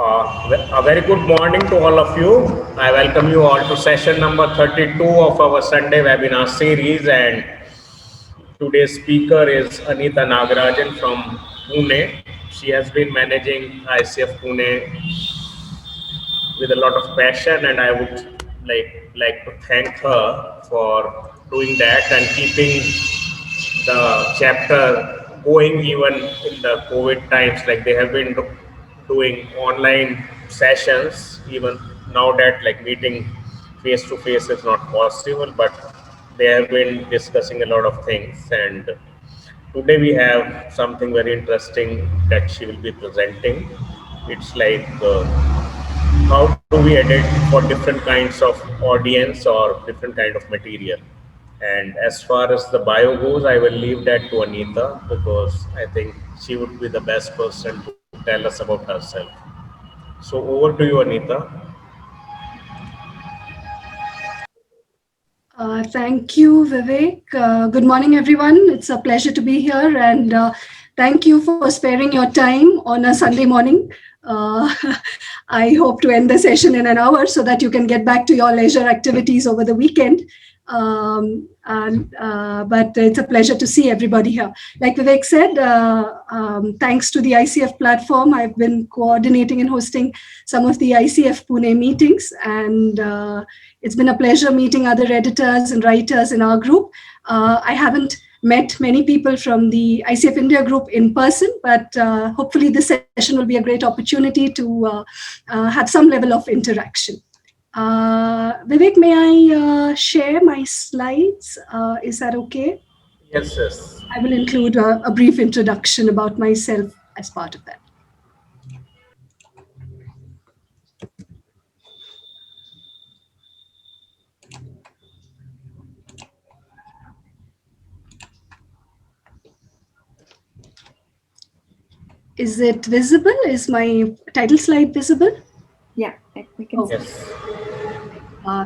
A very good morning to all of you. I welcome you all to session number 32 of our Sunday webinar series, and today's speaker is Anita Nagarajan from Pune. She has been managing ICF Pune with a lot of passion, and I would like to thank her for doing that and keeping the chapter going even in the COVID times. Like they have been doing online sessions even now that like meeting face to face is not possible, but they have been discussing a lot of things. And today we have something very interesting that she will be presenting. It's like how do we edit for different kinds of audience or different kind of material. And as far as the bio goes, I will leave that to Anita because I think she would be the best person to tell us about herself. So over to you, Anita. Thank you, Vivek. Good morning, everyone. It's a pleasure to be here, and thank you for sparing your time on a Sunday morning. I hope to end the session in an hour so that you can get back to your leisure activities over the weekend. But it's a pleasure to see everybody here. Like Vivek said, thanks to the ICF platform, I've been coordinating and hosting some of the ICF Pune meetings, and it's been a pleasure meeting other editors and writers in our group. I haven't met many people from the ICF India group in person, but hopefully this session will be a great opportunity to have some level of interaction. Vivek, may I share my slides? Is that okay? Yes, yes. I will include a brief introduction about myself as part of that. Is it visible? Is my title slide visible? Yeah, we can see. Yes.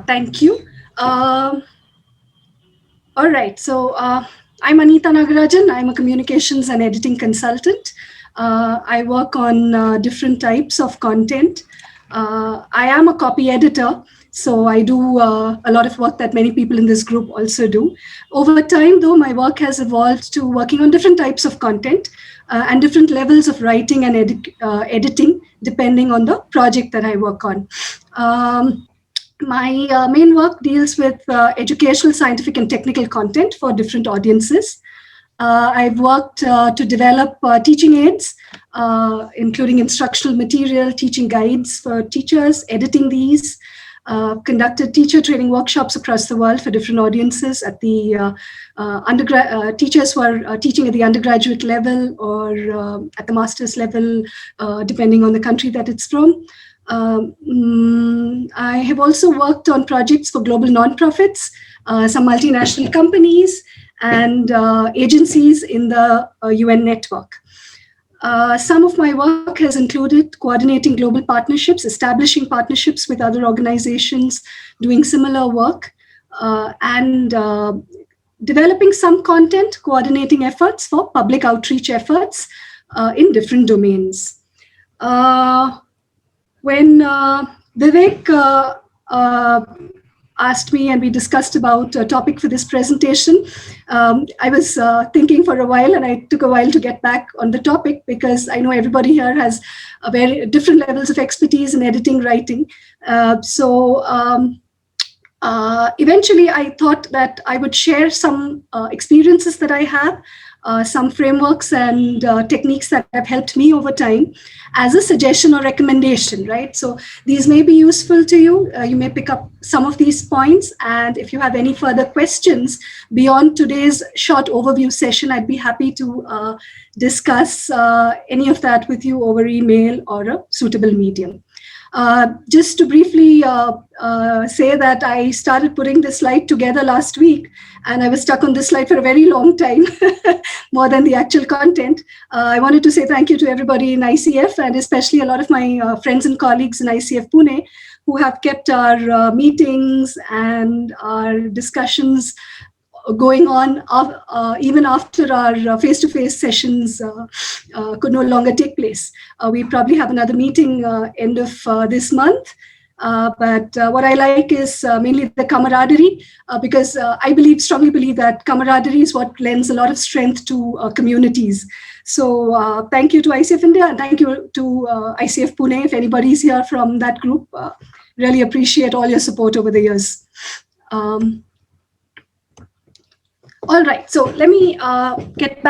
Thank you. All right, so I'm Anita Nagarajan. I'm a communications and editing consultant. I work on different types of content. I am a copy editor, so I do a lot of work that many people in this group also do. Over time, though, my work has evolved to working on different types of content and different levels of writing and editing, depending on the project that I work on. My main work deals with educational, scientific, and technical content for different audiences. I've worked to develop teaching aids, including instructional material, teaching guides for teachers, editing these, conducted teacher training workshops across the world for different audiences at the teachers who are teaching at the undergraduate level or at the master's level, depending on the country that it's from. I have also worked on projects for global nonprofits, some multinational companies, and agencies in the UN network. Some of my work has included coordinating global partnerships, establishing partnerships with other organizations doing similar work, and developing some content, coordinating efforts for public outreach efforts in different domains. When Vivek asked me and we discussed about a topic for this presentation, I was thinking for a while, and I took a while to get back on the topic because I know everybody here has a very different levels of expertise in editing, writing. Eventually I thought that I would share some experiences that I have, some frameworks and techniques that have helped me over time as a suggestion or recommendation, right? So these may be useful to you. You may pick up some of these points. And if you have any further questions beyond today's short overview session, I'd be happy to discuss any of that with you over email or a suitable medium. Just to briefly say that I started putting this slide together last week, and I was stuck on this slide for a very long time, more than the actual content. I wanted to say thank you to everybody in ICF, and especially a lot of my friends and colleagues in ICF Pune who have kept our meetings and our discussions going on even after our face-to-face sessions could no longer take place. We probably have another meeting end of this month. But what I like is mainly the camaraderie, because I strongly believe that camaraderie is what lends a lot of strength to communities. So thank you to ICF India, and thank you to ICF Pune. If anybody's here from that group, really appreciate all your support over the years. All right, so let me get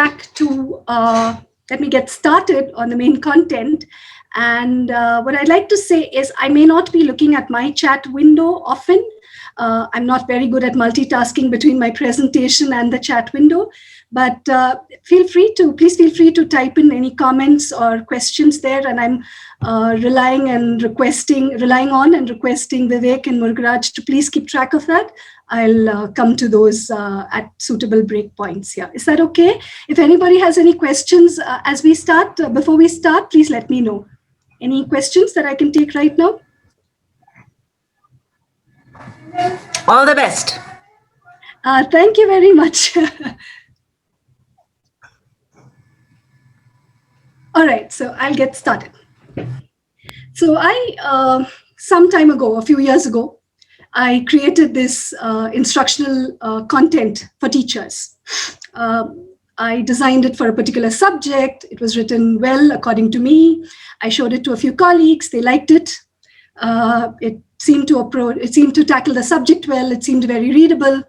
started on the main content. And what I'd like to say is I may not be looking at my chat window often. I'm not very good at multitasking between my presentation and the chat window, but please feel free to type in any comments or questions there. And I'm relying on and requesting Vivek and Murugaraj to please keep track of that. I'll come to those at suitable breakpoints here. Is that okay? If anybody has any questions before we start, please let me know. Any questions that I can take right now? All the best. Thank you very much. All right, so I'll get started. So some time ago, a few years ago, I created this instructional content for teachers. I designed it for a particular subject. It was written well, according to me. I showed it to a few colleagues. They liked it. It seemed to tackle the subject well. It seemed very readable.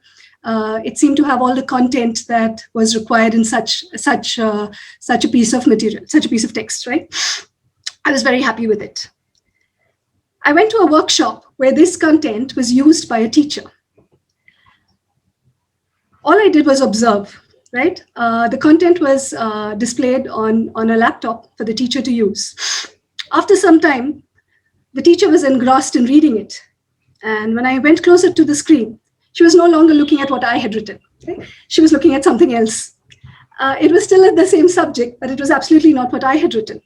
It seemed to have all the content that was required in such a piece of material, such a piece of text, right? I was very happy with it. I went to a workshop where this content was used by a teacher. All I did was observe, right? The content was displayed on a laptop for the teacher to use. After some time, the teacher was engrossed in reading it. And when I went closer to the screen, she was no longer looking at what I had written. Okay? She was looking at something else. It was still at the same subject, but it was absolutely not what I had written.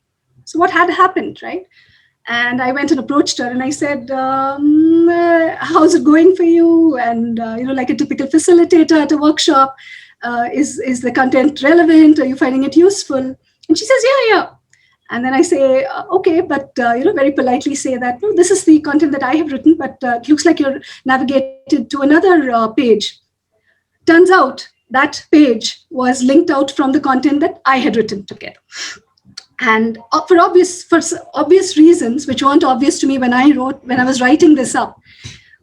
So what had happened, right? And I went and approached her and I said, how's it going for you? And, like a typical facilitator at a workshop, is the content relevant? Are you finding it useful? And she says, yeah. And then I say, okay, but, very politely say that, no, this is the content that I have written, but it looks like you're navigated to another page. Turns out that page was linked out from the content that I had written together. And for obvious reasons, which weren't obvious to me when I was writing this up,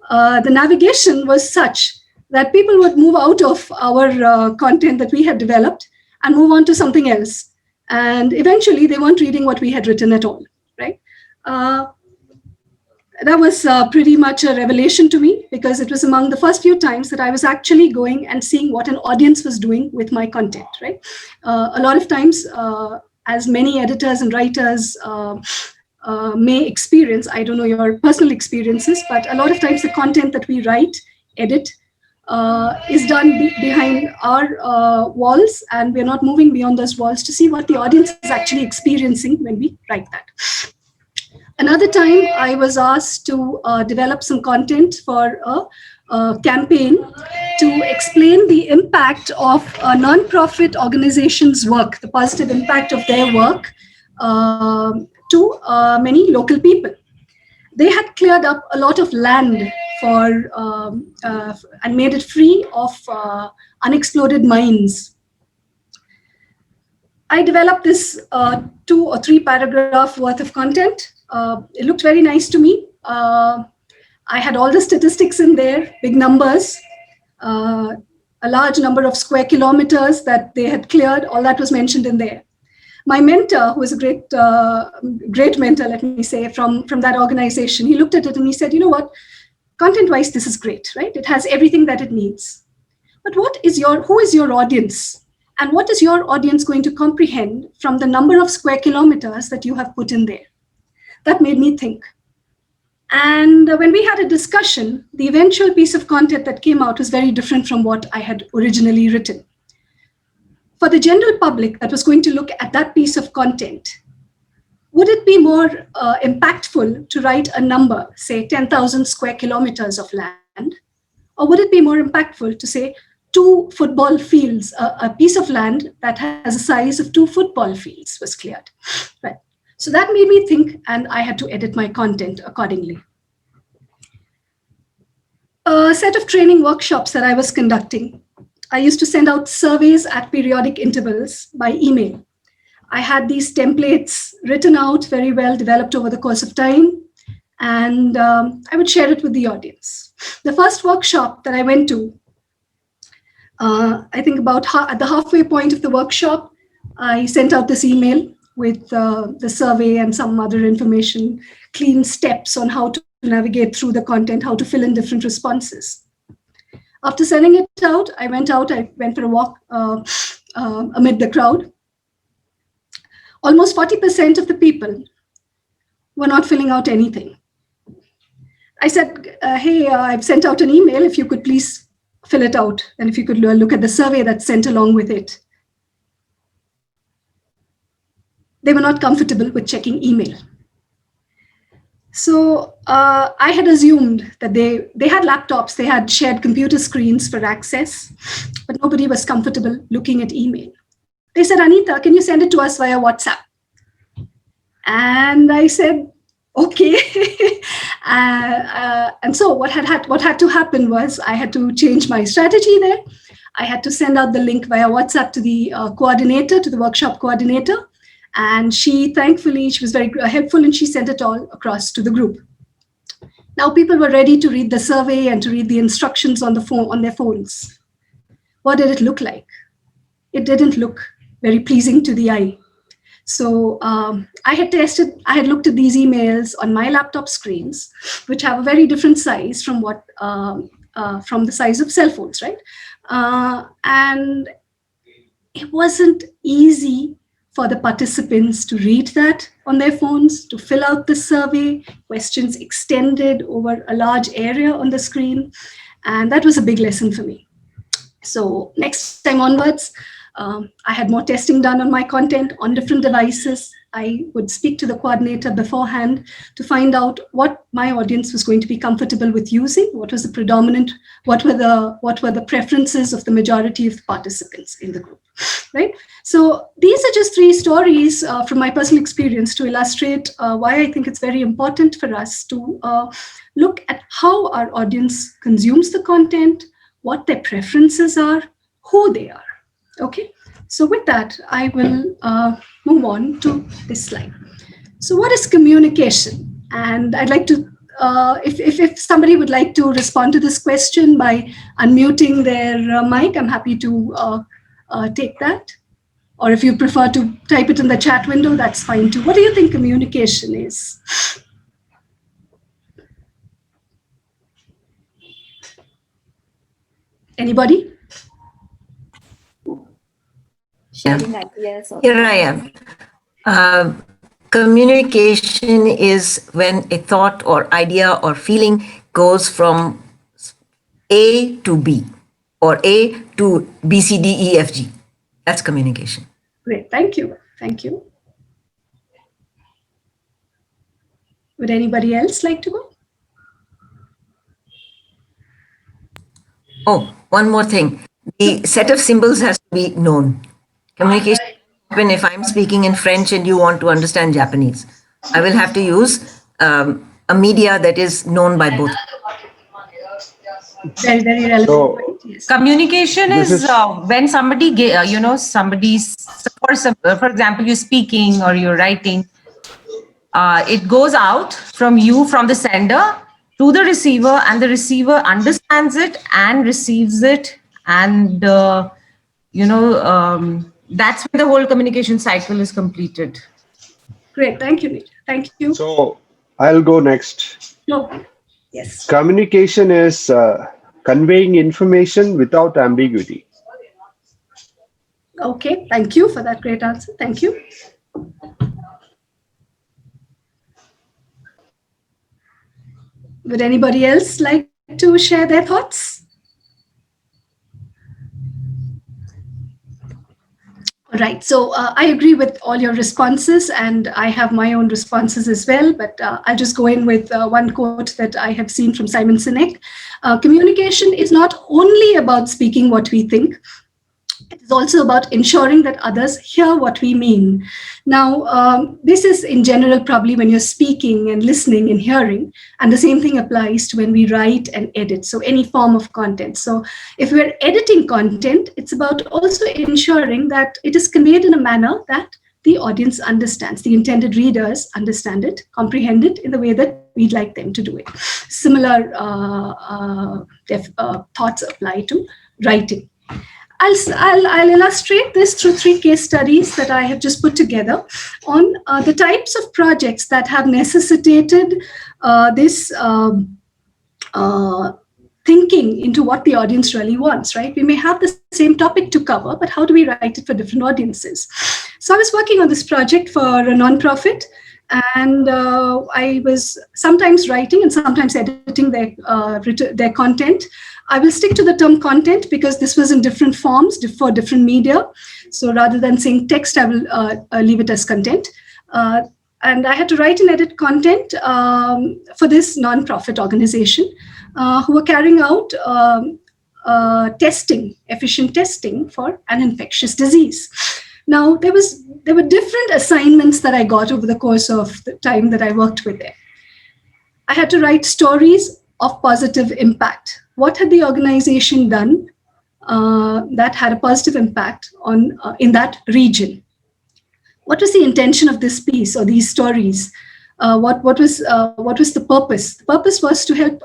the navigation was such that people would move out of our content that we had developed and move on to something else. And eventually they weren't reading what we had written at all, right? That was pretty much a revelation to me, because it was among the first few times that I was actually going and seeing what an audience was doing with my content, right? A lot of times, as many editors and writers may experience, I don't know your personal experiences, but a lot of times the content that we write, edit, is done behind our walls, and we're not moving beyond those walls to see what the audience is actually experiencing when we write that. Another time, I was asked to develop some content for a campaign to explain the impact of a non-profit organization's work, the positive impact of their work to many local people. They had cleared up a lot of land and made it free of unexploded mines. I developed this 2 or 3 paragraph worth of content. It looked very nice to me. I had all the statistics in there, big numbers, a large number of square kilometers that they had cleared. All that was mentioned in there. My mentor, who was a great mentor, let me say, from that organization, he looked at it and he said, you know what, content-wise, this is great, right? It has everything that it needs. But who is your audience? And what is your audience going to comprehend from the number of square kilometers that you have put in there? That made me think. And when we had a discussion, the eventual piece of content that came out was very different from what I had originally written. For the general public that was going to look at that piece of content, would it be more impactful to write a number, say 10,000 square kilometers of land? Or would it be more impactful to say 2 football fields, a piece of land that has a size of 2 football fields was cleared. Right. So that made me think, and I had to edit my content accordingly. A set of training workshops that I was conducting, I used to send out surveys at periodic intervals by email. I had these templates written out very well, developed over the course of time, and I would share it with the audience. The first workshop that I went to, I think about at the halfway point of the workshop, I sent out this email with the survey and some other information, clean steps on how to navigate through the content, how to fill in different responses. After sending it out, I went for a walk amid the crowd. Almost 40% of the people were not filling out anything. I said, hey, I've sent out an email, if you could please fill it out, and if you could look at the survey that's sent along with it. They were not comfortable with checking email. So I had assumed that they had laptops, they had shared computer screens for access, but nobody was comfortable looking at email. They said, Anita, can you send it to us via WhatsApp? And I said, okay. And so what had to happen was I had to change my strategy there. I had to send out the link via WhatsApp to the coordinator, to the workshop coordinator. And thankfully, she was very helpful, and she sent it all across to the group. Now people were ready to read the survey and to read the instructions on their phones. What did it look like? It didn't look very pleasing to the eye. So I had looked at these emails on my laptop screens, which have a very different size from the size of cell phones, right? And it wasn't easy for the participants to read that on their phones, to fill out the survey, questions extended over a large area on the screen. And that was a big lesson for me. So next time onwards, I had more testing done on my content on different devices. I would speak to the coordinator beforehand to find out what my audience was going to be comfortable with using, what was the predominant, what were the preferences of the majority of the participants in the group, right? So these are just 3 stories from my personal experience to illustrate why I think it's very important for us to look at how our audience consumes the content, what their preferences are, who they are. Okay, so with that, I will move on to this slide. So what is communication? And I'd like to, if somebody would like to respond to this question by unmuting their mic, I'm happy to take that. Or if you prefer to type it in the chat window, that's fine too. What do you think communication is? Anybody? Sharing ideas. Here I am. Communication is when a thought or idea or feeling goes from A to B or A to B, C, D, E, F, G. That's communication. Great, thank you. Thank you. Would anybody else like to go? Oh, one more thing. The set of symbols has to be known. Communication happen if I'm speaking in French and you want to understand Japanese. I will have to use a media that is known by both. Very, very relevant. So, point, yes. Communication is when somebody, for example, you're speaking or you're writing, it goes out from you, from the sender to the receiver, and the receiver understands it and receives it. And, that's when the whole communication cycle is completed. Great, thank you, Nita. Thank you. So I'll go next. No, yes. Communication is conveying information without ambiguity. Okay, thank you for that great answer. Thank you. Would anybody else like to share their thoughts? Right. So I agree with all your responses, and I have my own responses as well. But I'll just go in with one quote that I have seen from Simon Sinek. Communication is not only about speaking what we think. It is also about ensuring that others hear what we mean. Now, this is in general probably when you're speaking and listening and hearing, and the same thing applies to when we write and edit, so any form of content. So if we're editing content, it's about also ensuring that it is conveyed in a manner that the audience understands, the intended readers understand it, comprehend it in the way that we'd like them to do it. Similar thoughts apply to writing. I'll illustrate this through 3 case studies that I have just put together on the types of projects that have necessitated this thinking into what the audience really wants, right? We may have the same topic to cover, but how do we write it for different audiences? So I was working on this project for a nonprofit, and I was sometimes writing and sometimes editing their content. I will stick to the term content because this was in different forms for different media. So rather than saying text, I will leave it as content. And I had to write and edit content for this nonprofit organization who were carrying out efficient testing for an infectious disease. Now, there were different assignments that I got over the course of the time that I worked with them. I had to write stories of positive impact. What had the organization done that had a positive impact on in that region? What was the intention of this piece or these stories? What was the purpose? The purpose was to help,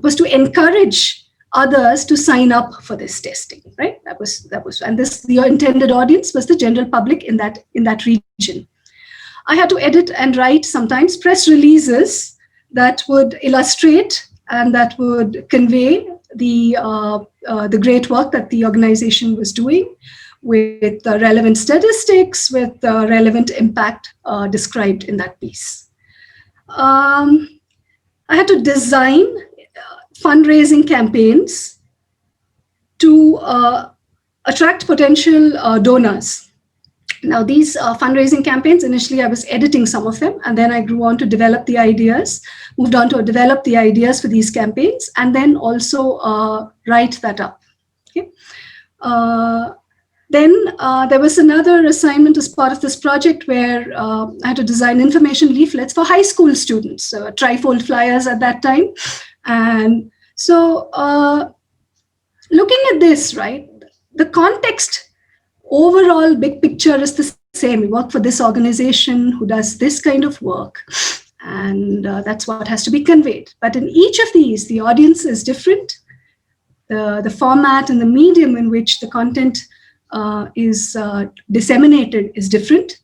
was to encourage others to sign up for this testing, right? That was, and the intended audience was the general public in that region. I had to edit and write sometimes press releases that would illustrate and that would convey the great work that the organization was doing with the relevant statistics, with the relevant impact described in that piece. I had to design fundraising campaigns to attract potential donors. Now, these fundraising campaigns, initially I was editing some of them, and then I grew on to develop the ideas, moved on to develop the ideas for these campaigns, and then also write that up. Okay. Then there was another assignment as part of this project where I had to design information leaflets for high school students, trifold flyers at that time. And so looking at this, right, the context overall big picture is the same. We work for this organization who does this kind of work, and that's what has to be conveyed. But in each of these, the audience is different. The format and the medium in which the content is disseminated is different.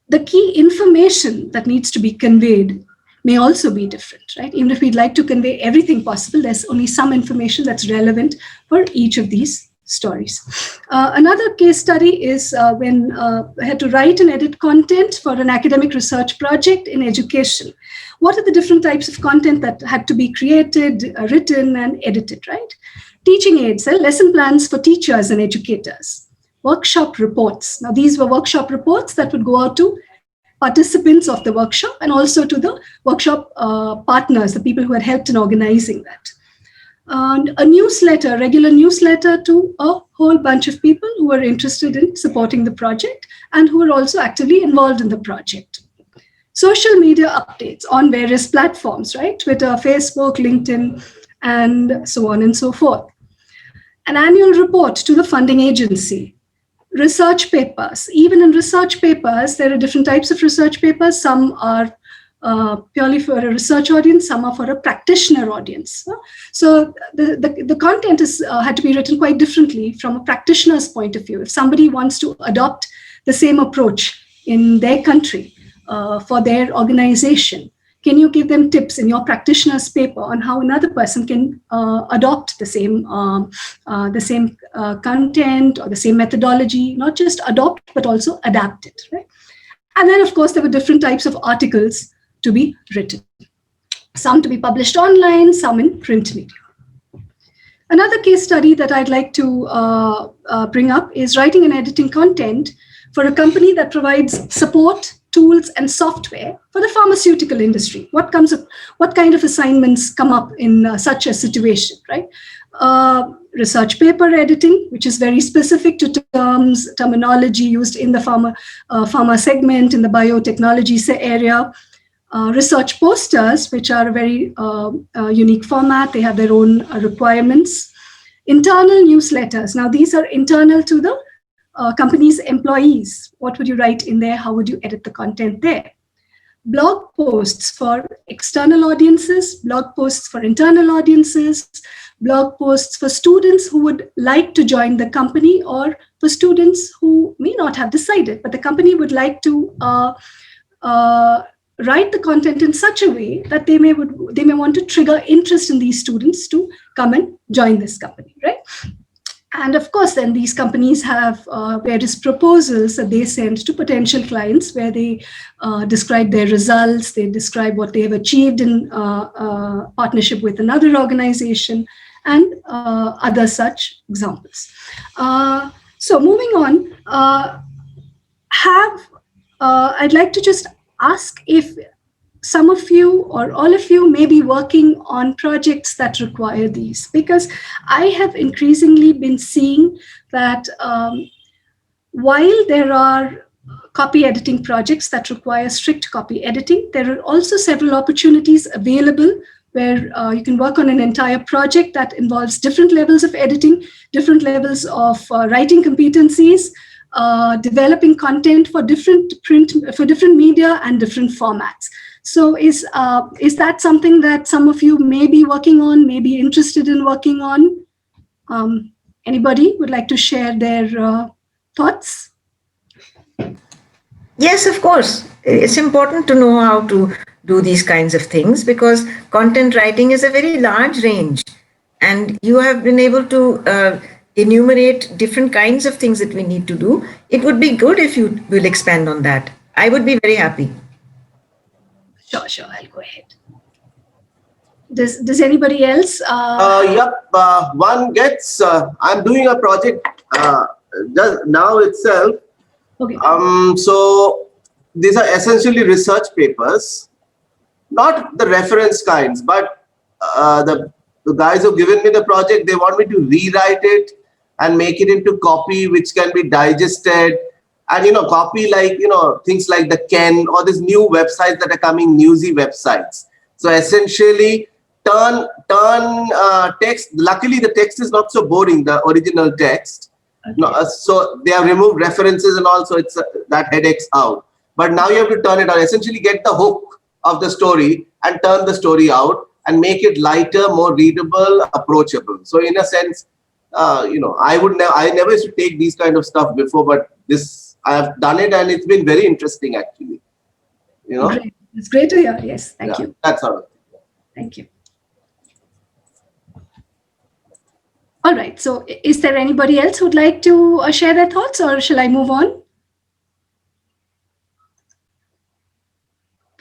The key information that needs to be conveyed may also be different, right? Even if we'd like to convey everything possible, there's only some information that's relevant for each of these stories. Another case study is when I had to write and edit content for an academic research project in education. What are the different types of content that had to be created, written, and edited, right? Teaching aids, lesson plans for teachers and educators, workshop reports. Now, these were workshop reports that would go out to participants of the workshop and also to the workshop partners, the people who had helped in organizing that. And a newsletter, regular newsletter to a whole bunch of people who were interested in supporting the project and who were also actively involved in the project. Social media updates on various platforms, right? Twitter, Facebook, LinkedIn, and so on and so forth. An annual report to the funding agency. Research papers. Even in research papers, there are different types of research papers. Some are purely for a research audience, some are for a practitioner audience. So the content had to be written quite differently from a practitioner's point of view. If somebody wants to adopt the same approach in their country for their organization, can you give them tips in your practitioner's paper on how another person can adopt the same content or the same methodology, not just adopt, but also adapt it, right? And then, of course, there were different types of articles to be written, some to be published online, some in print media. Another case study that I'd like to bring up is writing and editing content for a company that provides support, tools, and software for the pharmaceutical industry. What kind of assignments come up in such a situation, right? Research paper editing, which is very specific to terminology used in the pharma segment, in the biotechnology area. Research posters, which are a very unique format. They have their own requirements. Internal newsletters. Now, these are internal to the company's employees. What would you write in there? How would you edit the content there? Blog posts for external audiences, blog posts for internal audiences, blog posts for students who would like to join the company, or for students who may not have decided, but the company would like to write the content in such a way that they may want to trigger interest in these students to come and join this company, right? And of course, then these companies have various proposals that they send to potential clients, where they describe their results, they describe what they have achieved in partnership with another organization, and other such examples. So moving on, I'd like to just ask if some of you or all of you may be working on projects that require these, because I have increasingly been seeing that while there are copy editing projects that require strict copy editing, there are also several opportunities available where you can work on an entire project that involves different levels of editing, different levels of writing competencies, developing content for different media and different formats. So is that something that some of you may be working on, may be interested in working on? Anybody would like to share their thoughts? Yes, of course. It's important to know how to do these kinds of things, because content writing is a very large range, and you have been able to enumerate different kinds of things that we need to do. It would be good if you will expand on that. I would be very happy. Sure, I'll go ahead. Does anybody else? Yep, one gets, I'm doing a project just now itself. Okay. So these are essentially research papers, not the reference kinds, but the guys who've given me the project, they want me to rewrite it and make it into copy which can be digested. And, copy like, things like the Ken or these new websites that are coming, newsy websites. So essentially, turn text. Luckily, the text is not so boring, the original text. Okay. No, so they have removed references and also it's that headaches out. But now you have to turn it out, essentially get the hook of the story and turn the story out and make it lighter, more readable, approachable. So in a sense, I never used to take these kind of stuff before, but this I have done it and it's been very interesting actually. Great. It's great to hear. Yes, thank you. That's all. Thank you. All right. So is there anybody else who'd like to share their thoughts, or shall I move on?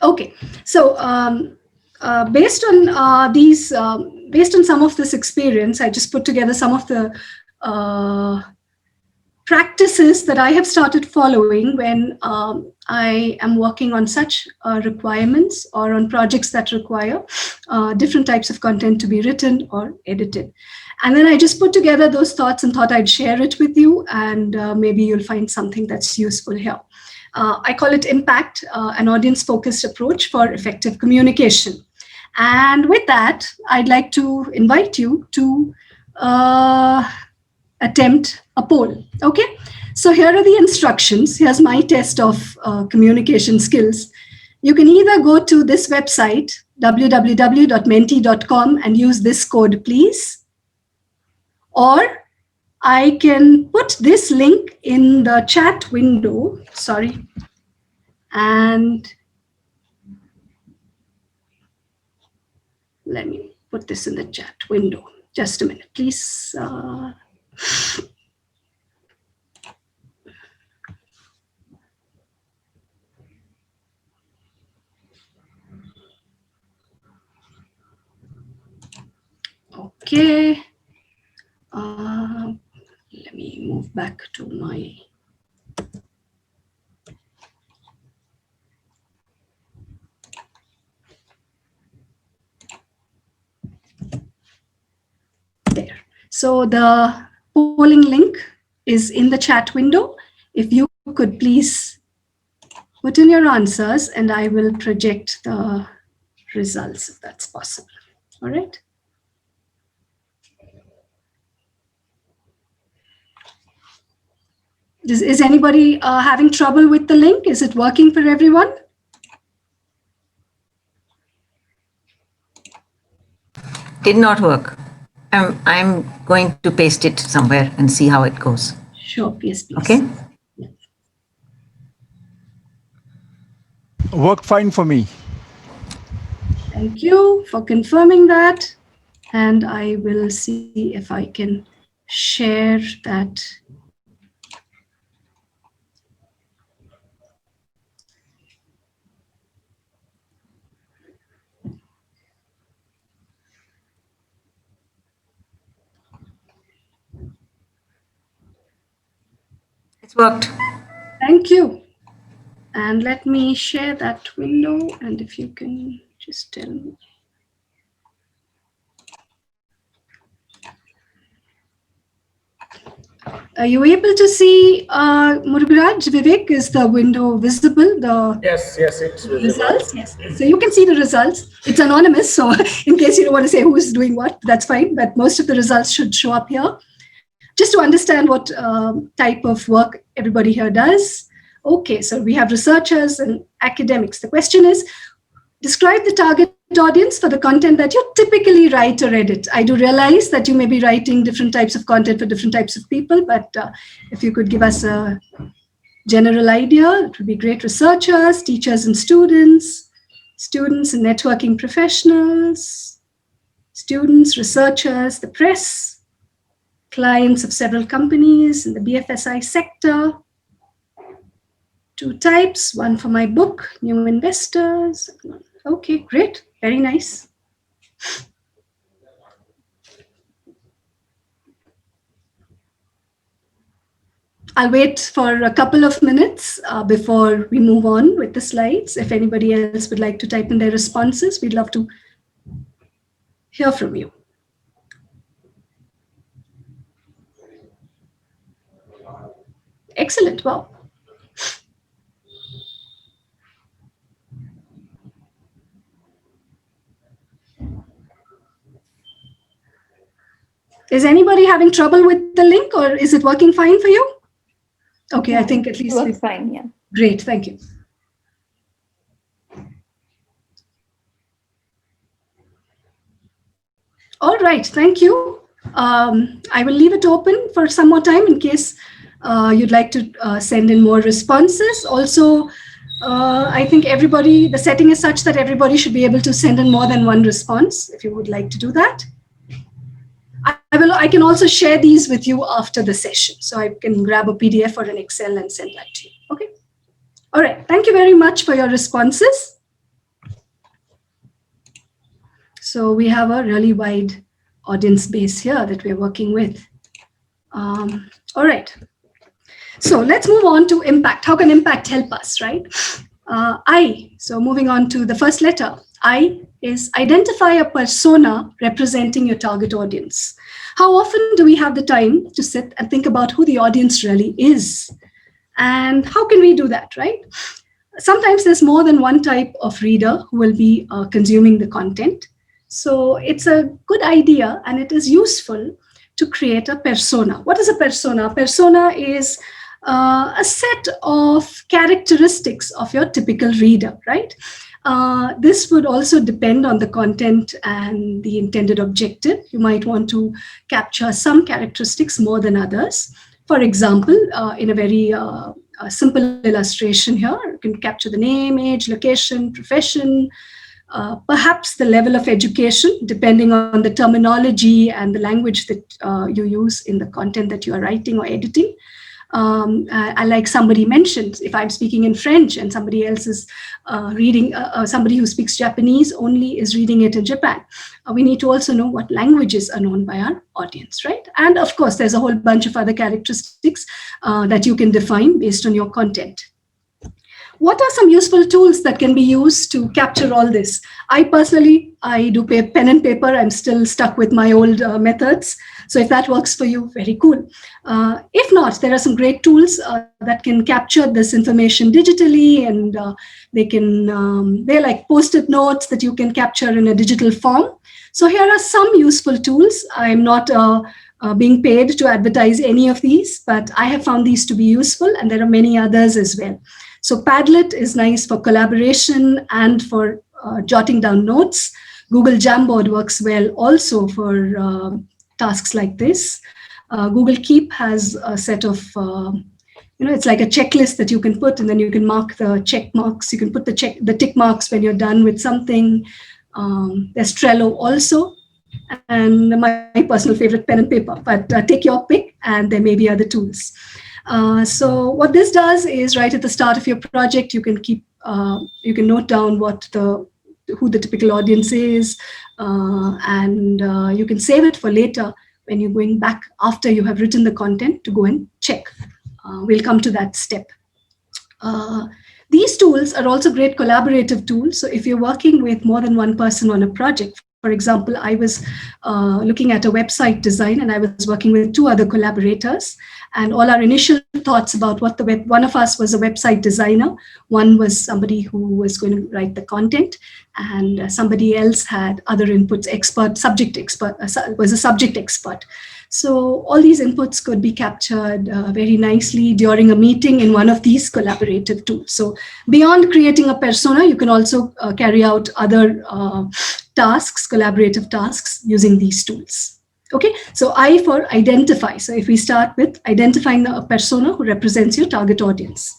Okay. So based on some of this experience, I just put together some of the practices that I have started following when I am working on such requirements or on projects that require different types of content to be written or edited. And then I just put together those thoughts and thought I'd share it with you, and maybe you'll find something that's useful here. I call it IMPACT, an audience-focused approach for effective communication. And with that, I'd like to invite you to attempt a poll. Okay, so here are the instructions. Here's my test of communication skills. You can either go to this website, www.menti.com, and use this code, please. Or I can put this link in the chat window, sorry, and let me put this in the chat window. Just a minute, please. Okay. move back to my... There. So the polling link is in the chat window. If you could please put in your answers and I will project the results if that's possible. All right. Is anybody having trouble with the link? Is it working for everyone? Did not work. I'm going to paste it somewhere and see how it goes. Sure, please. Okay. Worked fine for me. Thank you for confirming that. And I will see if I can share that. It's worked. Thank you. And let me share that window. And if you can just tell me. Are you able to see, Murugaraj, Vivek, is the window visible? Yes, it's visible. Results? Yes. So you can see the results. It's anonymous, so in case you don't want to say who's doing what, that's fine. But most of the results should show up here. Just to understand what type of work everybody here does. Okay, so we have researchers and academics. The question is, describe the target audience for the content that you typically write or edit. I do realize that you may be writing different types of content for different types of people, but if you could give us a general idea, it would be great. Researchers, teachers and students, students and networking professionals, students, researchers, the press, clients of several companies in the BFSI sector. 2 types, one for my book, new investors. Okay, great, very nice. I'll wait for a couple of minutes before we move on with the slides. If anybody else would like to type in their responses, we'd love to hear from you. Excellent, wow. Is anybody having trouble with the link or is it working fine for you? Okay, I think at least Works fine, yeah. Great, thank you. All right, thank you. I will leave it open for some more time in case you'd like to send in more responses. Also, I think everybody, the setting is such that everybody should be able to send in more than one response if you would like to do that. I can also share these with you after the session. So I can grab a PDF or an Excel and send that to you. Okay. All right. Thank you very much for your responses. So we have a really wide audience base here that we're working with. All right. So let's move on to impact. How can impact help us, right? I, so moving on to the first letter, I is identify a persona representing your target audience. How often do we have the time to sit and think about who the audience really is? And how can we do that, right? Sometimes there's more than one type of reader who will be consuming the content. So it's a good idea and it is useful to create a persona. What is a persona? A persona is a set of characteristics of your typical reader, right? This would also depend on the content and the intended objective. You might want to capture some characteristics more than others. For example, in a very simple illustration here, you can capture the name, age, location, profession, perhaps the level of education, depending on the terminology and the language that you use in the content that you are writing or editing. Like somebody mentioned, if I'm speaking in French and somebody else is reading, somebody who speaks Japanese only is reading it in Japan, we need to also know what languages are known by our audience, right? And of course, there's a whole bunch of other characteristics that you can define based on your content. What are some useful tools that can be used to capture all this? I personally do pen and paper. I'm still stuck with my old methods. So if that works for you, very cool. If not, there are some great tools that can capture this information digitally, and they're like post-it notes that you can capture in a digital form. So here are some useful tools. I'm not being paid to advertise any of these, but I have found these to be useful, and there are many others as well. So Padlet is nice for collaboration and for jotting down notes. Google Jamboard works well also for tasks like this. Google Keep has a set of, it's like a checklist that you can put, and then you can mark the check marks. You can put the tick marks when you're done with something. There's Trello also, and my personal favorite, pen and paper, but take your pick, and there may be other tools. So what this does is right at the start of your project, you can note down who the typical audience is, and you can save it for later when you're going back after you have written the content to go and check. We'll come to that step. These tools are also great collaborative tools. So if you're working with more than one person on a project, for example, I was looking at a website design, and I was working with two other collaborators, and all our initial thoughts about one of us was a website designer, one was somebody who was going to write the content, and somebody else had other inputs, was a subject expert. So all these inputs could be captured very nicely during a meeting in one of these collaborative tools. So beyond creating a persona, you can also carry out other tasks, collaborative tasks using these tools. Okay, so I for identify. So if we start with identifying a persona who represents your target audience.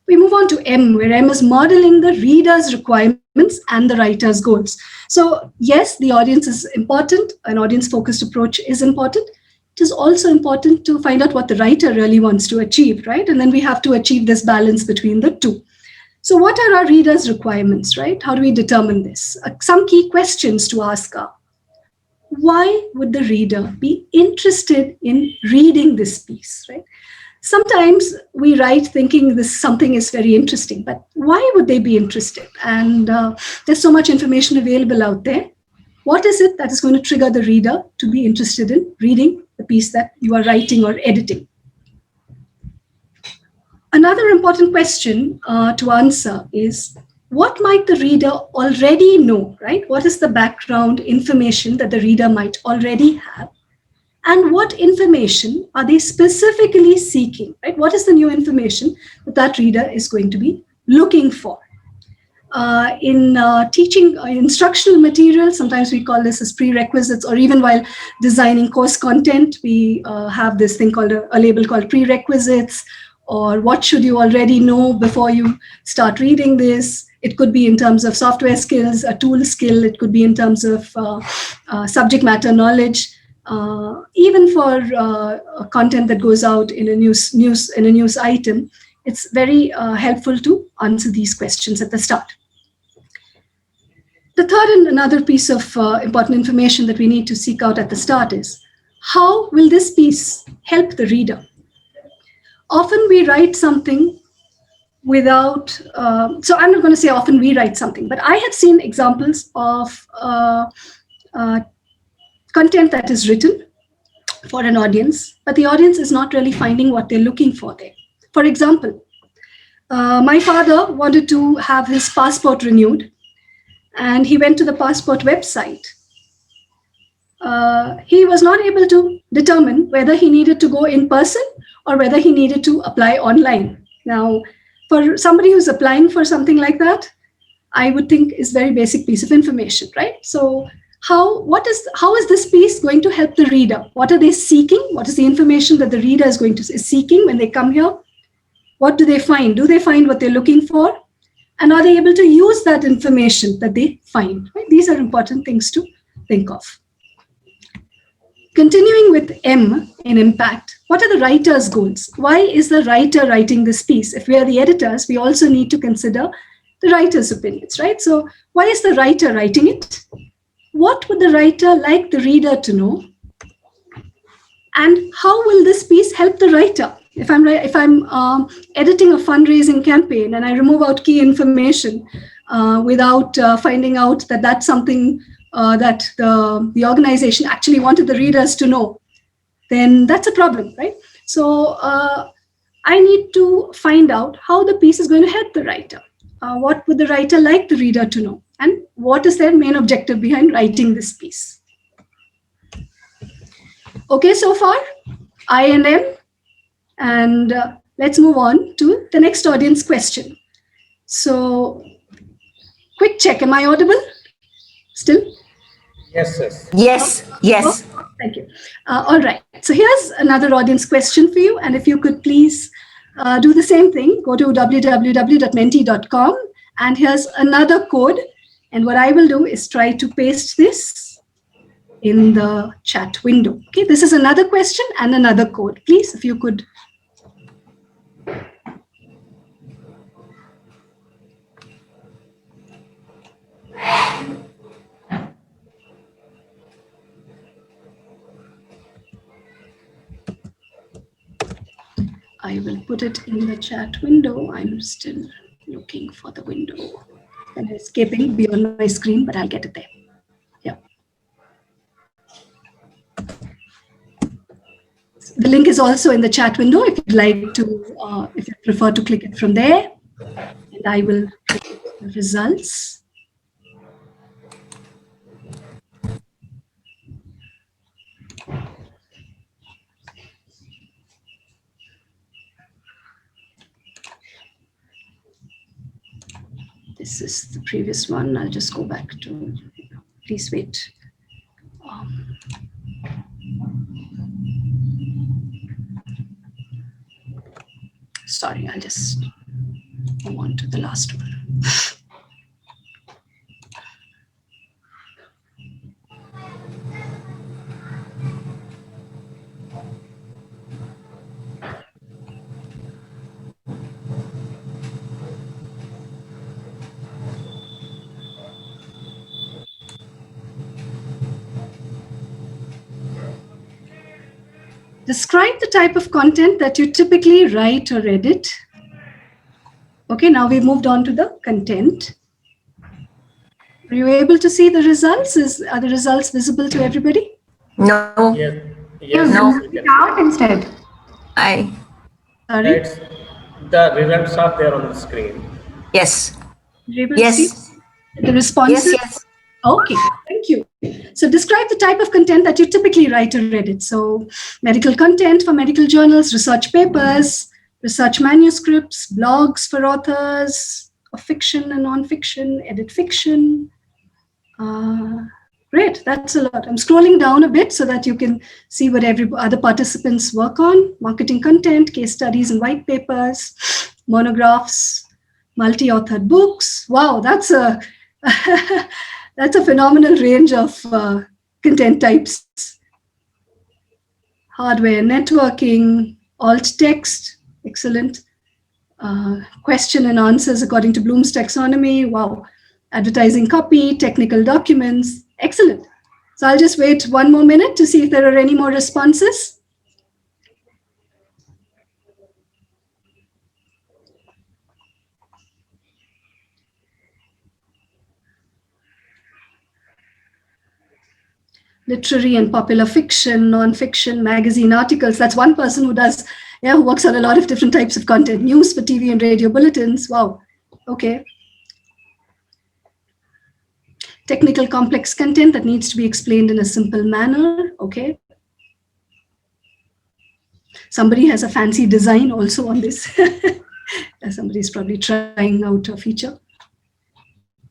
We move on to M, where M is modeling the reader's requirements and the writer's goals. So yes, the audience is important. An audience-focused approach is important. It is also important to find out what the writer really wants to achieve, right? And then we have to achieve this balance between the two. So what are our readers' requirements, right? How do we determine this? Some key questions to ask are, why would the reader be interested in reading this piece, right? Sometimes we write thinking something is very interesting, but why would they be interested? And there's so much information available out there. What is it that is going to trigger the reader to be interested in reading the piece that you are writing or editing? Another important question to answer is, what might the reader already know, right? What is the background information that the reader might already have? And what information are they specifically seeking, right? What is the new information that reader is going to be looking for? In teaching instructional material, sometimes we call this as prerequisites, or even while designing course content, we have this thing called a label called prerequisites, or what should you already know before you start reading this. It could be in terms of software skills, a tool skill. It could be in terms of subject matter knowledge. Even for content that goes out in a news item, it's very helpful to answer these questions at the start. The third and another piece of important information that we need to seek out at the start is, how will this piece help the reader? Often we write something without, so I'm not going to say often we write something, but I have seen examples of content that is written for an audience, but the audience is not really finding what they're looking for there. For example, my father wanted to have his passport renewed, and he went to the passport website. He was not able to determine whether he needed to go in person or whether he needed to apply online. Now, for somebody who's applying for something like that, I would think is very basic piece of information, right? So how is this piece going to help the reader? What are they seeking? What is the information that the reader is seeking when they come here? What do they find? Do they find what they're looking for? And are they able to use that information that they find? Right? These are important things to think of. Continuing with M in impact, what are the writer's goals? Why is the writer writing this piece? If we are the editors, we also need to consider the writer's opinions, right? So why is the writer writing it? What would the writer like the reader to know? And how will this piece help the writer? If I'm editing a fundraising campaign and I remove out key information without finding out that that's something that the organization actually wanted the readers to know, then that's a problem, right? So I need to find out how the piece is going to help the writer. What would the writer like the reader to know? And what is their main objective behind writing this piece? Okay, so far, I and M. And let's move on to the next audience question. So, quick check. Am I audible? Still? Yes, yes. Yes, yes. Oh, thank you. All right. So here's another audience question for you. And if you could please do the same thing, go to www.menti.com. And here's another code. And what I will do is try to paste this in the chat window. Okay, this is another question and another code. Please, if you could. I will put it in the chat window. I'm still looking for the window and escaping beyond my screen, but I'll get it there. Yeah. The link is also in the chat window if you'd like to, if you prefer to click it from there. And I will click the results. This is the previous one. I'll just go back to, please wait. Sorry, I'll just move on to the last one. Describe the type of content that you typically write or edit. Okay, now we've moved on to the content. Are you able to see the results? Are the results visible to everybody? No, Yes, yes. No. we can- Out instead. I, Sorry? It's, the results are there on the screen. yes, You're able to yes, see the responses? yes. Okay, thank you. So describe the type of content that you typically write or edit. So medical content for medical journals, research papers, research manuscripts, blogs for authors of fiction and non-fiction, edit fiction. Great, that's a lot. I'm scrolling down a bit so that you can see what other participants work on. Marketing content, case studies and white papers, monographs, multi-authored books. Wow, that's a that's a phenomenal range of content types. Hardware networking, alt text, excellent. Question and answers according to Bloom's taxonomy. Wow. Advertising copy, technical documents, excellent. So I'll just wait one more minute to see if there are any more responses. Literary and popular fiction, non-fiction, magazine articles. That's one person who does, who works on a lot of different types of content. News for TV and radio bulletins. Wow. Okay. Technical complex content that needs to be explained in a simple manner. Okay. Somebody has a fancy design also on this. Somebody's probably trying out a feature.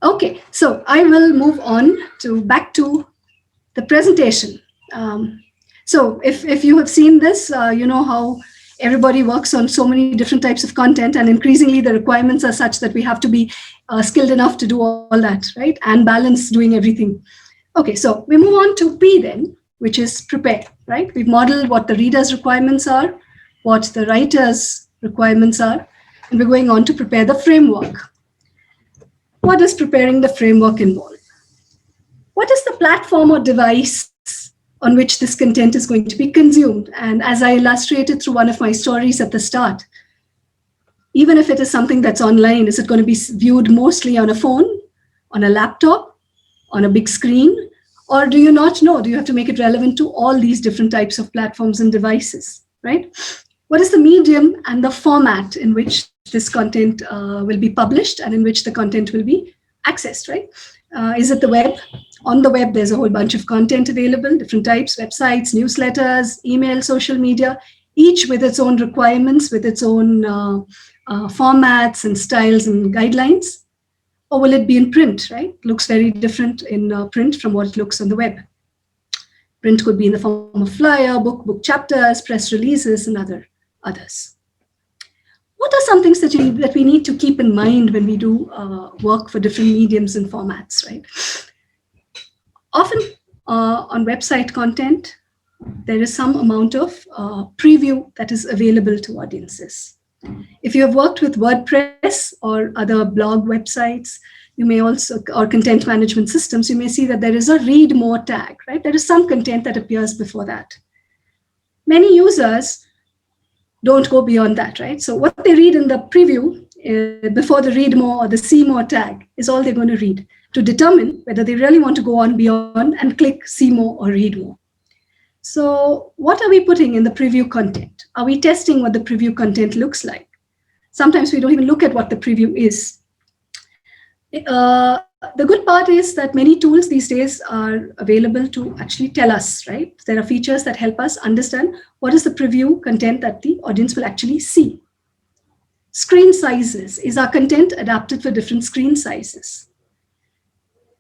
Okay, so I will move on back to the presentation. So if you have seen this, you know how everybody works on so many different types of content, and increasingly the requirements are such that we have to be skilled enough to do all that, right? And balance doing everything. Okay, so we move on to P then, which is prepare, right? We've modeled what the reader's requirements are, what the writer's requirements are, and we're going on to prepare the framework. What does preparing the framework involve? What is the platform or device on which this content is going to be consumed. And as I illustrated through one of my stories at the start, even if it is something that's online, is it going to be viewed mostly on a phone, on a laptop, on a big screen? Or do you not know? Do you have to make it relevant to all these different types of platforms and devices, right? What is the medium and the format in which this content will be published and in which the content will be accessed, right? Is it the web? On the web, there's a whole bunch of content available, different types, websites, newsletters, email, social media, each with its own requirements, with its own formats and styles and guidelines. Or will it be in print, right? Looks very different in print from what it looks on the web. Print could be in the form of flyer, book chapters, press releases, and others. What are some things that we need to keep in mind when we do work for different mediums and formats, right? Often on website content, there is some amount of preview that is available to audiences. If you have worked with WordPress or other blog websites, you may also, or content management systems, you may see that there is a read more tag, right? There is some content that appears before that. Many users don't go beyond that, right? So what they read in the preview before the read more or the see more tag is all they're going to read to determine whether they really want to go on beyond and click see more or read more. So what are we putting in the preview content? Are we testing what the preview content looks like? Sometimes we don't even look at what the preview is. The good part is that many tools these days are available to actually tell us, right? There are features that help us understand what is the preview content that the audience will actually see. Screen sizes. Is our content adapted for different screen sizes?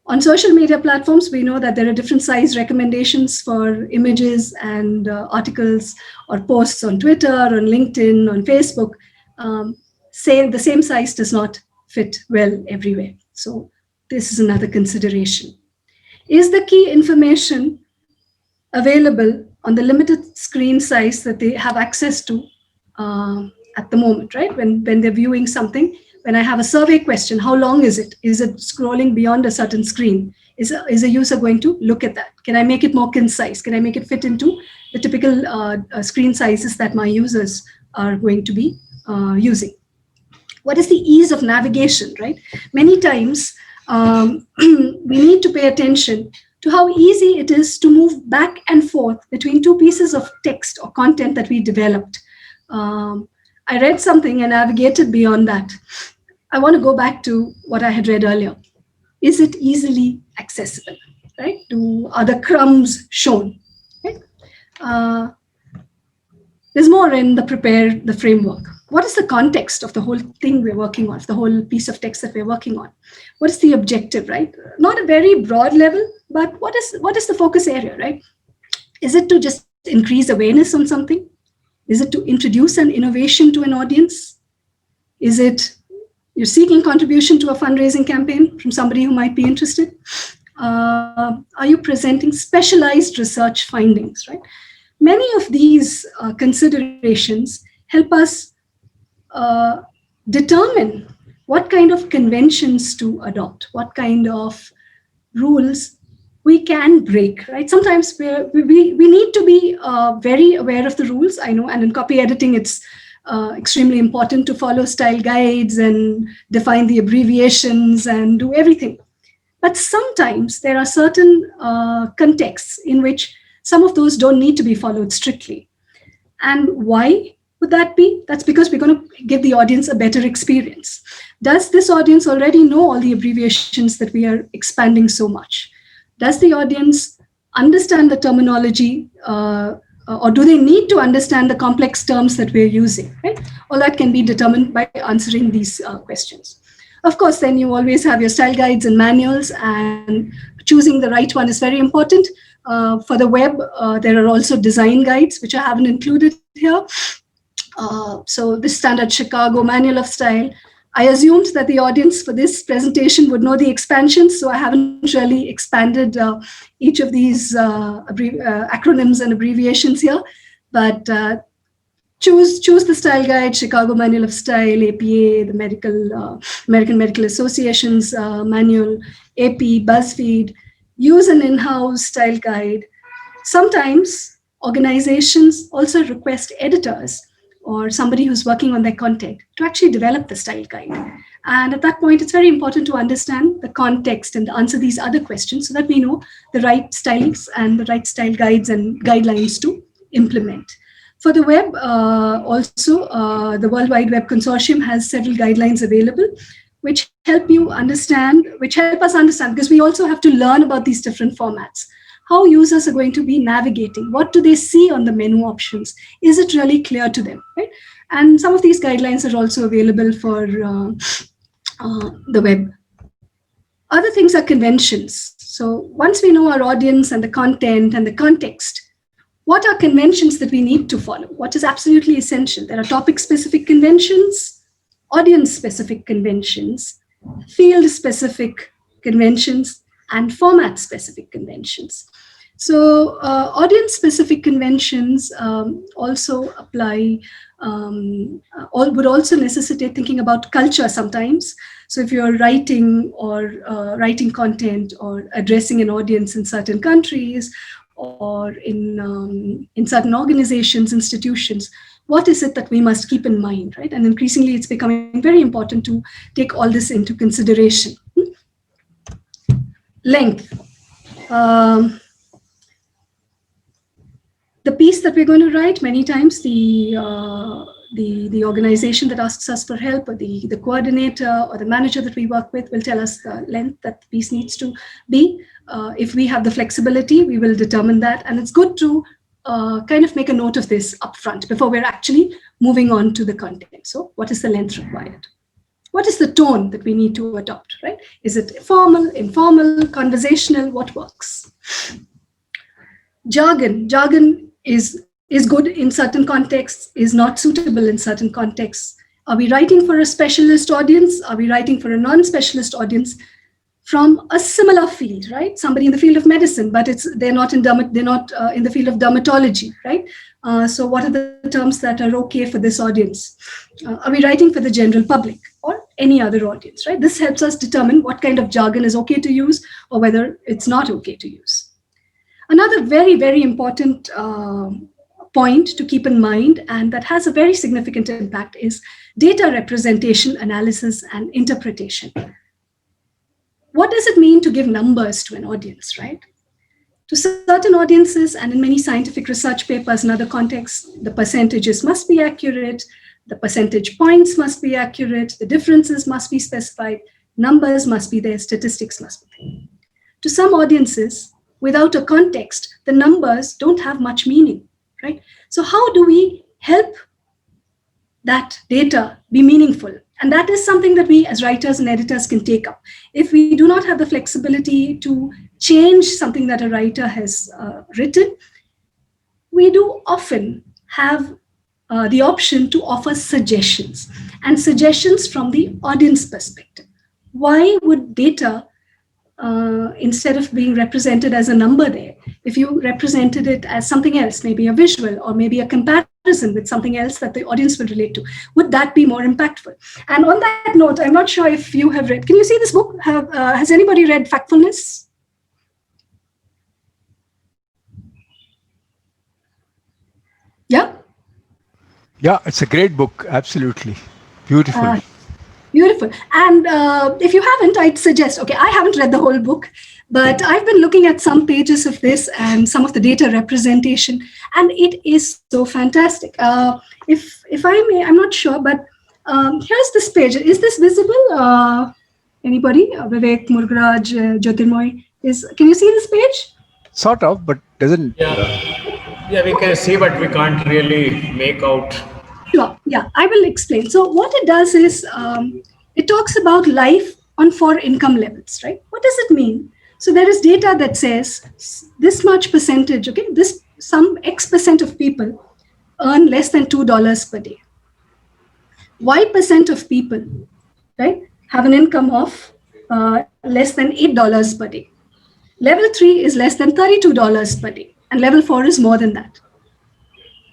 On social media platforms, we know that there are different size recommendations for images and articles or posts on Twitter, on LinkedIn, on Facebook. The same size does not fit well everywhere. So this is another consideration. Is the key information available on the limited screen size that they have access to at the moment, right? When they're viewing something, when I have a survey question, how long is it? Is it scrolling beyond a certain screen? Is a user going to look at that? Can I make it more concise? Can I make it fit into the typical screen sizes that my users are going to be using? What is the ease of navigation, right? Many times we need to pay attention to how easy it is to move back and forth between two pieces of text or content that we developed. I read something and navigated beyond that. I want to go back to what I had read earlier. Is it easily accessible, right? Are the crumbs shown, right? There's more in the framework. What is the context of the whole thing we're working on, the whole piece of text that we're working on? What is the objective, right? Not a very broad level, but what is the focus area, right? Is it to just increase awareness on something? Is it to introduce an innovation to an audience? Is it you're seeking contribution to a fundraising campaign from somebody who might be interested? Are you presenting specialized research findings, right? Many of these considerations help us determine what kind of conventions to adopt, what kind of rules we can break, right? Sometimes we need to be very aware of the rules, I know, and in copy editing, it's extremely important to follow style guides and define the abbreviations and do everything. But sometimes there are certain contexts in which some of those don't need to be followed strictly. And why would that be? That's because we're going to give the audience a better experience. Does this audience already know all the abbreviations that we are expanding so much? Does the audience understand the terminology or do they need to understand the complex terms that we're using, right? All that can be determined by answering these questions. Of course, then you always have your style guides and manuals, and choosing the right one is very important. For the web, there are also design guides, which I haven't included here. So this standard Chicago Manual of Style, I assumed that the audience for this presentation would know the expansions, so I haven't really expanded each of these acronyms and abbreviations here, but choose the style guide, Chicago Manual of Style, APA, the American Medical Association's manual, AP, BuzzFeed, use an in-house style guide, Sometimes organizations also request editors or somebody who's working on their content to actually develop the style guide. And at that point, it's very important to understand the context and answer these other questions so that we know the right styles and the right style guides and guidelines to implement. For the web, also, the World Wide Web Consortium has several guidelines available, which help us understand, because we also have to learn about these different formats. How users are going to be navigating, what do they see on the menu options? Is it really clear to them, right? And some of these guidelines are also available for the web. Other things are conventions. So once we know our audience and the content and the context, what are conventions that we need to follow? What is absolutely essential? There are topic-specific conventions, audience-specific conventions, field-specific conventions, and format-specific conventions. So audience-specific conventions also apply, would also necessitate thinking about culture sometimes. So if you're writing or writing content or addressing an audience in certain countries or in certain organizations, institutions, what is it that we must keep in mind, right? And increasingly, it's becoming very important to take all this into consideration. Length. The piece that we're going to write, many times the organization that asks us for help, or the coordinator or the manager that we work with will tell us the length that the piece needs to be. If we have the flexibility, we will determine that. And it's good to kind of make a note of this upfront before we're actually moving on to the content. So what is the length required? What is the tone that we need to adopt, right? Is it formal, informal, conversational? What works? Jargon. Jargon is good in certain contexts, is not suitable in certain contexts. Are we writing for a specialist audience? Are we writing for a non-specialist audience from a similar field, right? Somebody in the field of medicine, but they're not in the field of dermatology, right? So what are the terms that are okay for this audience? Are we writing for the general public or any other audience, right? This helps us determine what kind of jargon is okay to use or whether it's not okay to use. Another very, very important point to keep in mind, and that has a very significant impact, is data representation, analysis, and interpretation. What does it mean to give numbers to an audience, right? To certain audiences and in many scientific research papers and other contexts, the percentages must be accurate, the percentage points must be accurate, the differences must be specified, numbers must be there, statistics must be there. To some audiences, without a context, the numbers don't have much meaning, right? So how do we help that data be meaningful? And that is something that we as writers and editors can take up. If we do not have the flexibility to change something that a writer has written, we do often have the option to offer suggestions, and suggestions from the audience perspective. Why would data, instead of being represented as a number there, if you represented it as something else, maybe a visual or maybe a comparison with something else that the audience will relate to, would that be more impactful? And on that note, I'm not sure if you have read, can you see this book? Has anybody read Factfulness? Yeah? Yeah, it's a great book. Absolutely. Beautiful. Beautiful. And if you haven't, I'd suggest, okay, I haven't read the whole book, but I've been looking at some pages of this and some of the data representation, and it is so fantastic. If I may, I'm not sure, but here's this page. Is this visible? Anybody? Vivek, Murgaraj, Jyotirmoy. Can you see this page? Sort of, but doesn't... Yeah, we can see, but we can't really make out. Sure. Yeah, I will explain. So what it does is it talks about life on 4 income levels, right? What does it mean? So there is data that says this much percentage, okay, some X% of people earn less than $2 per day. Y% of people, right, have an income of less than $8 per day. Level 3 is less than $32 per day, and level 4 is more than that.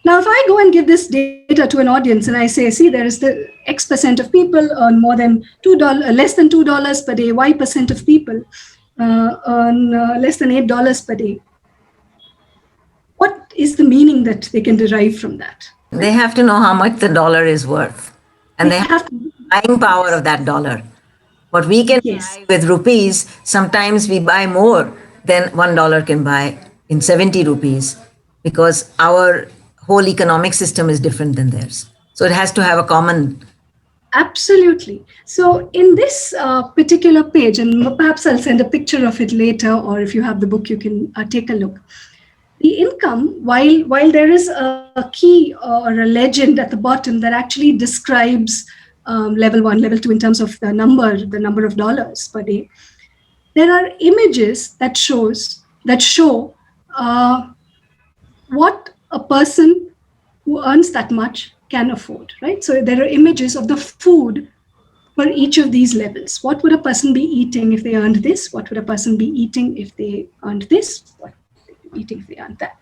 Now, if I go and give this data to an audience and I say, see, there is the X% of people earn more than less than $2 per day, Y% of people earn less than $8 per day. what is the meaning that they can derive from that? They have to know how much the dollar is worth, and they have to, buying power of that dollar. What we can yes, buy with rupees, sometimes we buy more than $1 can buy in 70 rupees, because our whole economic system is different than theirs. So it has to have a common. absolutely. So in this particular page, and perhaps I'll send a picture of it later, or if you have the book, you can take a look. The income, while there is a key or a legend at the bottom that actually describes level 1, level 2 in terms of the number of dollars per day, there are images that show what a person who earns that much can afford, right? So there are images of the food for each of these levels. What would a person be eating if they earned this? What would a person be eating if they earned this? What would they be eating if they earned that?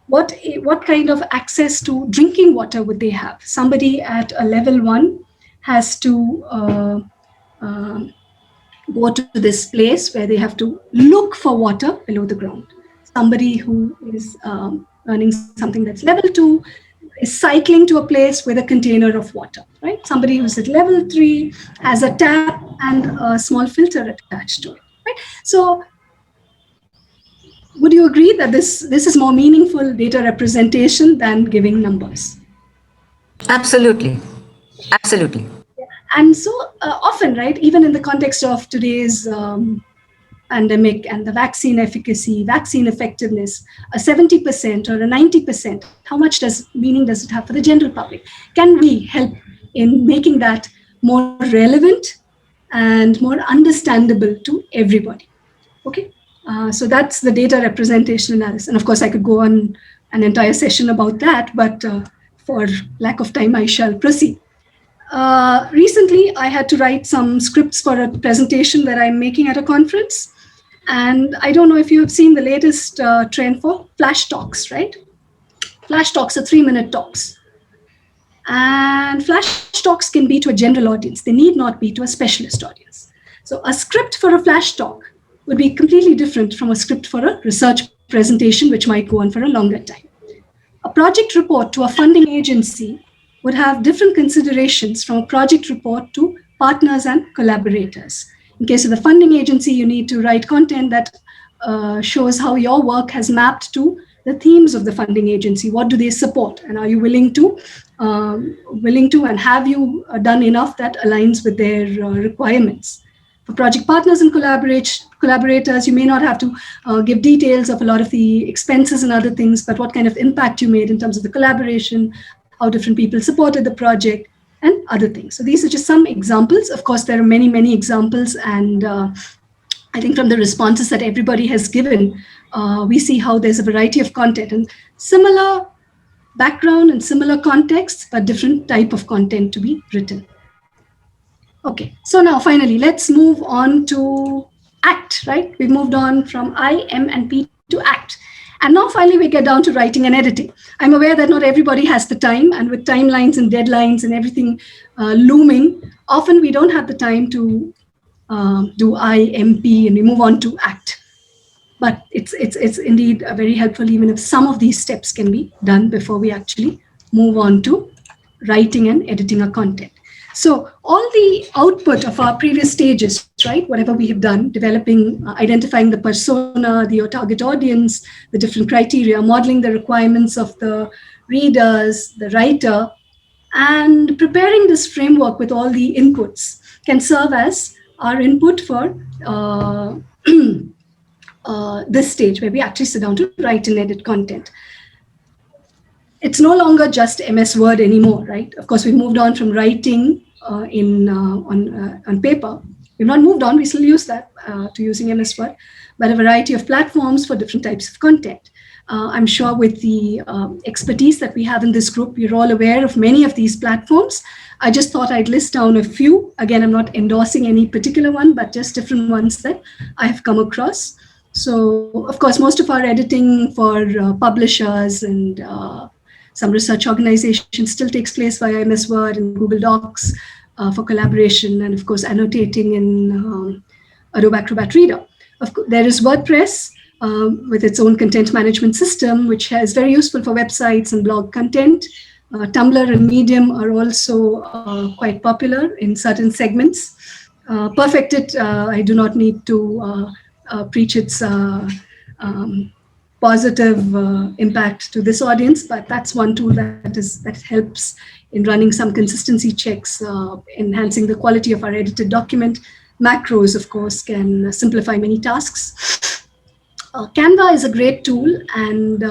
What kind of access to drinking water would they have? Somebody at a level 1 has to go to this place where they have to look for water below the ground. Somebody who is earning something that's level 2 is cycling to a place with a container of water, right? Somebody who's at level 3 has a tap and a small filter attached to it, right? So would you agree that this is more meaningful data representation than giving numbers? Absolutely. Absolutely. And so often, right, even in the context of today's pandemic and the vaccine efficacy, vaccine effectiveness, a 70% or a 90%, how much meaning does it have for the general public? Can we help in making that more relevant and more understandable to everybody? Okay, so that's the data representation analysis. And of course, I could go on an entire session about that, but for lack of time, I shall proceed. Recently, I had to write some scripts for a presentation that I'm making at a conference. And I don't know if you have seen the latest trend for flash talks, right? Flash talks are 3-minute talks. And flash talks can be to a general audience. They need not be to a specialist audience. So a script for a flash talk would be completely different from a script for a research presentation, which might go on for a longer time. A project report to a funding agency would have different considerations from a project report to partners and collaborators. In case of the funding agency, you need to write content that shows how your work has mapped to the themes of the funding agency. What do they support? And are you willing to and have you done enough that aligns with their requirements? For project partners and collaborators, you may not have to give details of a lot of the expenses and other things, but what kind of impact you made in terms of the collaboration, how different people supported the project, and other things. So these are just some examples. Of course, there are many, many examples. And I think from the responses that everybody has given, we see how there's a variety of content and similar background and similar contexts, but different type of content to be written. Okay, so now finally, let's move on to ACT, right? We've moved on from I, M, and P to ACT. And now finally, we get down to writing and editing. I'm aware that not everybody has the time, and with timelines and deadlines and everything looming, often we don't have the time to do I, M, P, and we move on to ACT. But it's indeed very helpful, even if some of these steps can be done before we actually move on to writing and editing our content. So all the output of our previous stages, right, whatever we have done, developing, identifying the persona, your target audience, the different criteria, modeling the requirements of the readers, the writer, and preparing this framework with all the inputs can serve as our input for this stage where we actually sit down to write and edit content. It's no longer just MS Word anymore, right? Of course, we've moved on from writing on paper. We've not moved on, we still use that to using MS Word, but a variety of platforms for different types of content. I'm sure with the expertise that we have in this group, you're all aware of many of these platforms. I just thought I'd list down a few. Again, I'm not endorsing any particular one, but just different ones that I have come across. So, of course, most of our editing for publishers and some research organizations still takes place via MS Word and Google Docs for collaboration, and of course, annotating in Adobe Acrobat Reader. Of course, there is WordPress, with its own content management system, which is very useful for websites and blog content. Tumblr and Medium are also quite popular in certain segments. Perfected, I do not need to preach its positive impact to this audience, but that's one tool that helps in running some consistency checks, enhancing the quality of our edited document. Macros, of course, can simplify many tasks. Canva is a great tool, and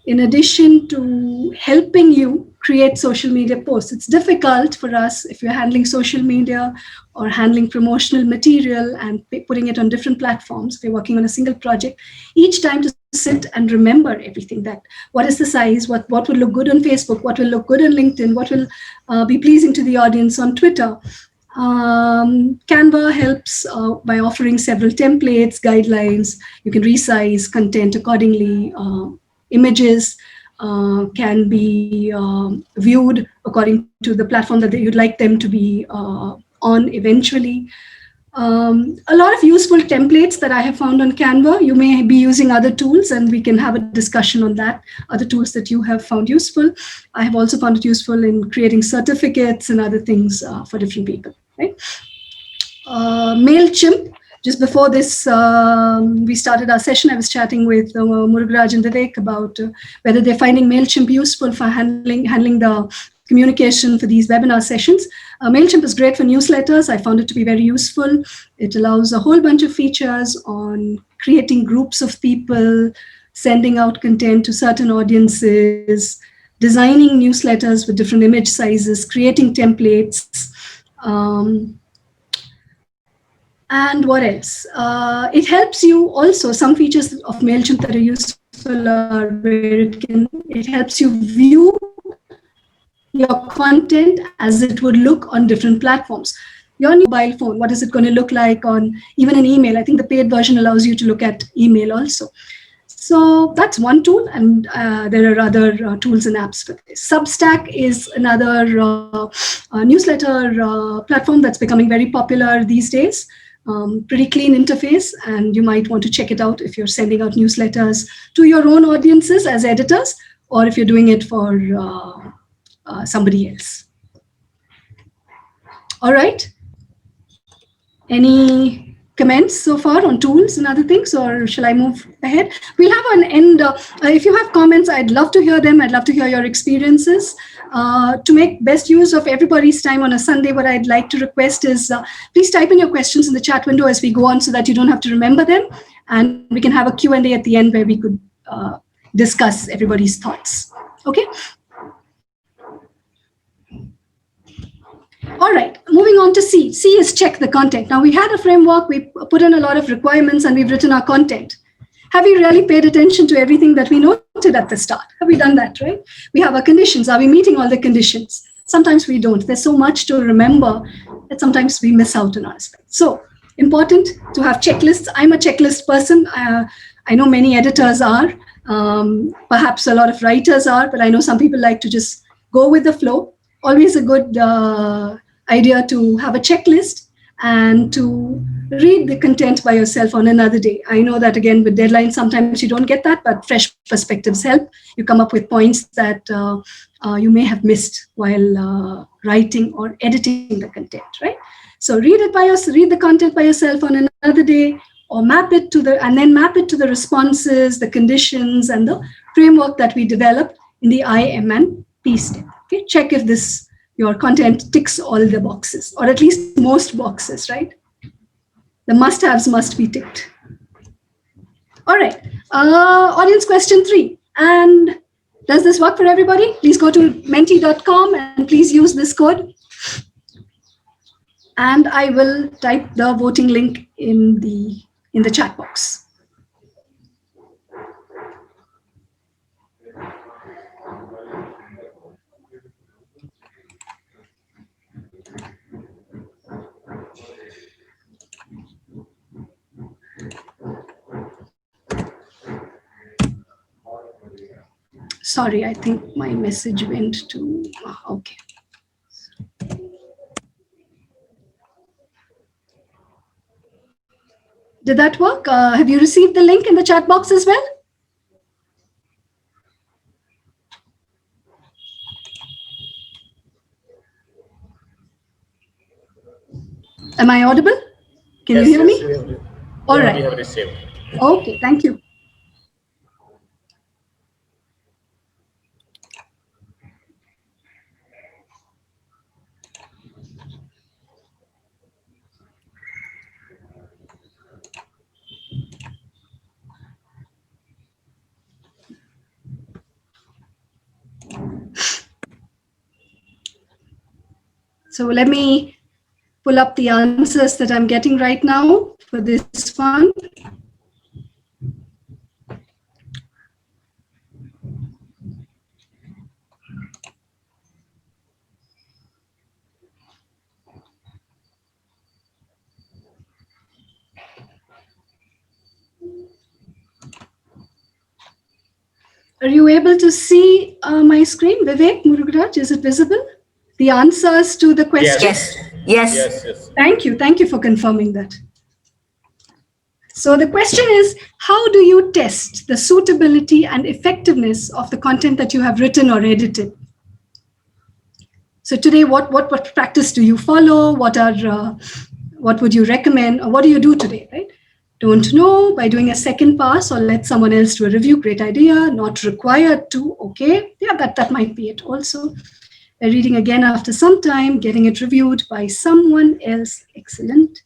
in addition to helping you create social media posts, it's difficult for us if you're handling social media or handling promotional material and putting it on different platforms. If you're working on a single project, each time to sit and remember everything, that what is the size, what will look good on Facebook, what will look good on LinkedIn, what will be pleasing to the audience on Twitter. Canva helps by offering several templates, guidelines. You can resize content accordingly. Images can be viewed according to the platform that you'd like them to be on eventually. A lot of useful templates that I have found on Canva. You may be using other tools, and we can have a discussion on that, other tools that you have found useful. I have also found it useful in creating certificates and other things for different people. Right? MailChimp. Just before this, we started our session, I was chatting with Murugaraj and Vivek about whether they're finding MailChimp useful for handling the communication for these webinar sessions. MailChimp is great for newsletters. I found it to be very useful. It allows a whole bunch of features on creating groups of people, sending out content to certain audiences, designing newsletters with different image sizes, creating templates. And what else? It helps you also, some features of MailChimp that are useful are where it helps you view your content as it would look on different platforms. Your mobile phone, what is it going to look like on even an email? I think the paid version allows you to look at email also. So that's one tool, and there are other tools and apps for this. Substack is another newsletter platform that's becoming very popular these days. Pretty clean interface, and you might want to check it out if you're sending out newsletters to your own audiences as editors, or if you're doing it for somebody else. All right. Any comments so far on tools and other things, or shall I move ahead? We'll have an end. If you have comments, I'd love to hear them. I'd love to hear your experiences. To make best use of everybody's time on a Sunday, what I'd like to request is please type in your questions in the chat window as we go on so that you don't have to remember them. And we can have a Q&A at the end where we could discuss everybody's thoughts. Okay? All right, moving on to C. C is check the content. Now, we had a framework, we put in a lot of requirements, and we've written our content. Have we really paid attention to everything that we noted at the start? Have we done that, right? We have our conditions. Are we meeting all the conditions? Sometimes we don't. There's so much to remember that sometimes we miss out on our aspects. So important to have checklists. I'm a checklist person. I know many editors are. Perhaps a lot of writers are, but I know some people like to just go with the flow. Always a good idea to have a checklist and to read the content by yourself on another day. I know that, again, with deadlines, sometimes you don't get that, but fresh perspectives help. You come up with points that you may have missed while writing or editing the content, right? So read the content by yourself on another day, or map it to the responses, the conditions, and the framework that we developed in the I, M, and P step. Okay, check if your content ticks all the boxes, or at least most boxes, right? The must-haves must be ticked. All right, audience question 3. And does this work for everybody? Please go to menti.com and please use this code. And I will type the voting link in the chat box. Sorry, I think my message went to, okay. Did that work? Have you received the link in the chat box as well? Am I audible? Can you hear me? All right. We have received. Okay, thank you. So let me pull up the answers that I'm getting right now for this one. Are you able to see my screen, Vivek Murugaraj? Is it visible? The answers to the question? Yes. Yes. Yes, yes. Thank you. Thank you for confirming that. So the question is, how do you test the suitability and effectiveness of the content that you have written or edited? So today, what practice do you follow? What would you recommend? Or what do you do today, right? Don't know, by doing a second pass or let someone else do a review, great idea. Not required to, okay. Yeah, that might be it also. Reading again after some time, getting it reviewed by someone else, excellent.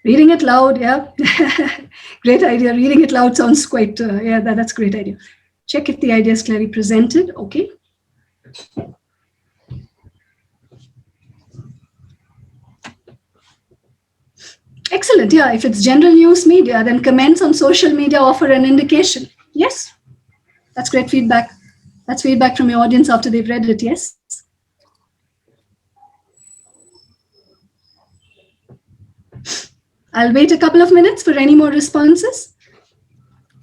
Reading it loud, yeah. Great idea. Reading it loud sounds quite, yeah, that's a great idea. Check if the idea is clearly presented, okay. Excellent, yeah. If it's general news media, then comments on social media offer an indication. Yes, that's great feedback. That's feedback from your audience after they've read it, yes. I'll wait a couple of minutes for any more responses.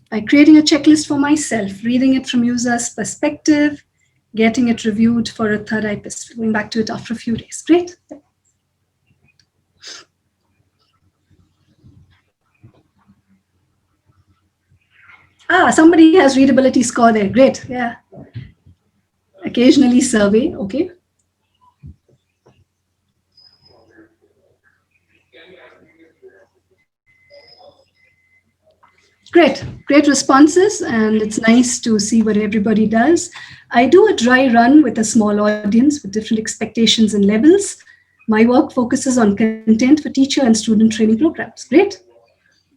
By creating a checklist for myself, reading it from user's perspective, getting it reviewed for a third eye perspective, going back to it after a few days. Great. Somebody has readability score there. Great. Yeah. Occasionally survey. Okay. Great responses, and it's nice to see what everybody does. I do a dry run with a small audience with different expectations and levels. My work focuses on content for teacher and student training programs. Great.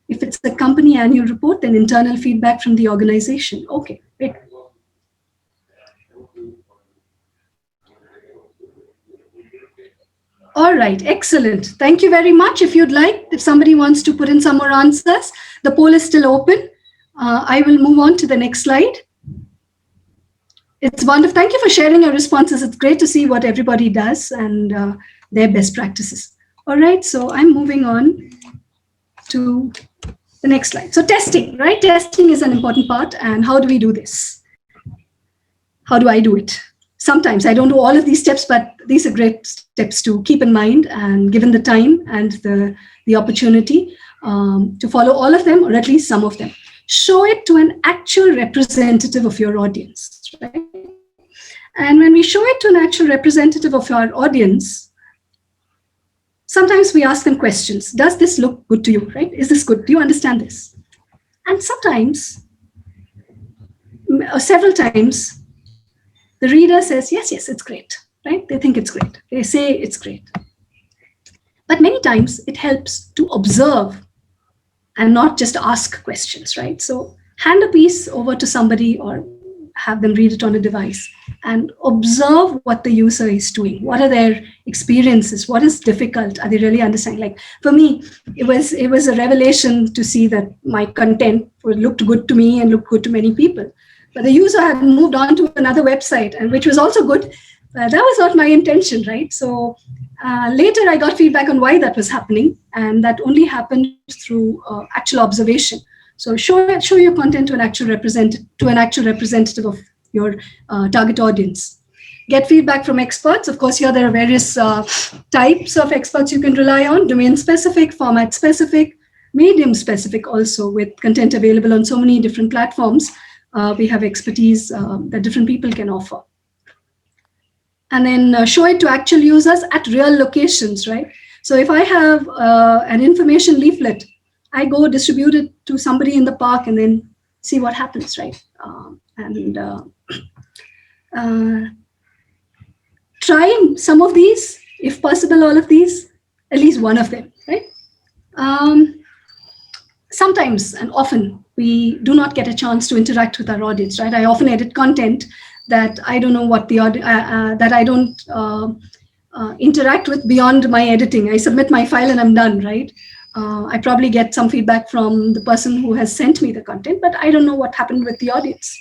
If it's a company annual report, then internal feedback from the organization. Okay, great. All right, excellent. Thank you very much. If you'd like, if somebody wants to put in some more answers, the poll is still open. I will move on to the next slide. It's wonderful. Thank you for sharing your responses. It's great to see what everybody does and their best practices. All right, so I'm moving on to the next slide. So testing, right? Testing is an important part. And how do we do this? How do I do it? Sometimes I don't do all of these steps, but these are great steps to keep in mind, and given the time and the opportunity to follow all of them, or at least some of them. Show it to an actual representative of your audience, right? And when we show it to an actual representative of our audience, sometimes we ask them questions. Does this look good to you, right? Is this good? Do you understand this? And sometimes, or several times, the reader says, yes, it's great, right? They think it's great. They say it's great. But many times it helps to observe and not just ask questions, right? So hand a piece over to somebody or have them read it on a device and observe what the user is doing. What are their experiences? What is difficult? Are they really understanding? Like for me, it was a revelation to see that my content looked good to me and looked good to many people. But the user had moved on to another website, and which was also good. That was not my intention, right? So later I got feedback on why that was happening, and that only happened through actual observation. So show your content to an actual representative of your target audience. Get feedback from experts. Of course, here there are various types of experts you can rely on: domain specific, format specific, medium specific, also with content available on so many different platforms. We have expertise that different people can offer. And then show it to actual users at real locations, right? So if I have an information leaflet, I go distribute it to somebody in the park and then see what happens, right? Try some of these, if possible, all of these, at least one of them, right? Sometimes and often we do not get a chance to interact with our audience, right? I often edit content that I don't know what the that I don't interact with beyond my editing. I submit my file and I'm done, right? I probably get some feedback from the person who has sent me the content, but I don't know what happened with the audience.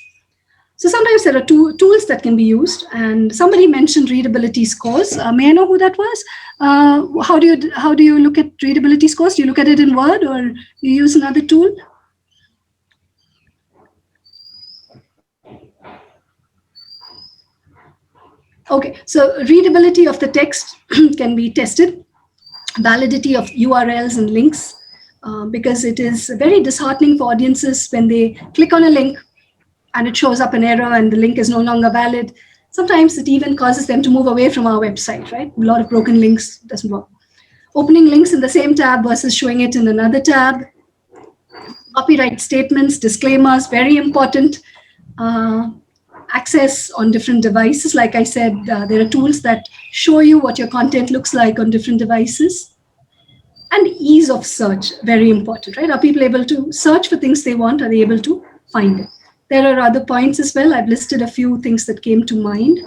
So sometimes there are tools that can be used, and somebody mentioned readability scores. May I know who that was? How do you look at readability scores? Do you look at it in Word or you use another tool? Okay, so readability of the text can be tested. Validity of URLs and links, because it is very disheartening for audiences when they click on a link and it shows up an error and the link is no longer valid. Sometimes it even causes them to move away from our website, right? A lot of broken links doesn't work. Opening links in the same tab versus showing it in another tab. Copyright statements, disclaimers, very important. Access on different devices. Like I said, there are tools that show you what your content looks like on different devices. And ease of search, very important, right? Are people able to search for things they want? Are they able to find it? There are other points as well. I've listed a few things that came to mind.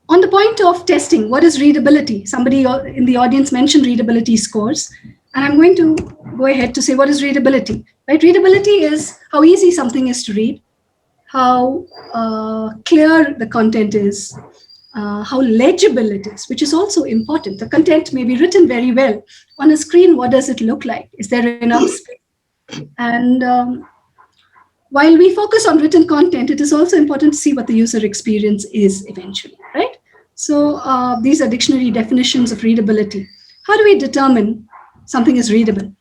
On the point of testing, what is readability? Somebody in the audience mentioned readability scores. And I'm going to go ahead to say, what is readability? Right? Readability is how easy something is to read, how clear the content is, how legible it is, which is also important. The content may be written very well. On a screen, what does it look like? Is there enough space? And while we focus on written content, it is also important to see what the user experience is eventually, right? So these are dictionary definitions of readability. How do we determine something is readable?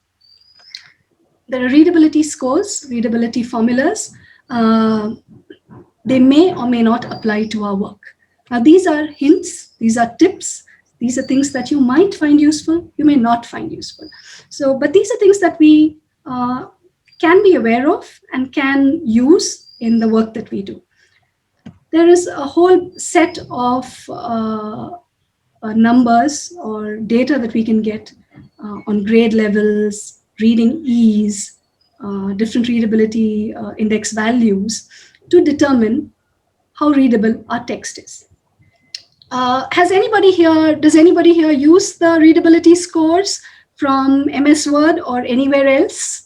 There are readability scores, readability formulas. They may or may not apply to our work. Now, these are hints, these are tips, these are things that you might find useful, you may not find useful. So, but these are things that we can be aware of and can use in the work that we do. There is a whole set of numbers or data that we can get on grade levels, reading ease, different readability index values to determine how readable our text is. Does anybody here use the readability scores from MS Word or anywhere else?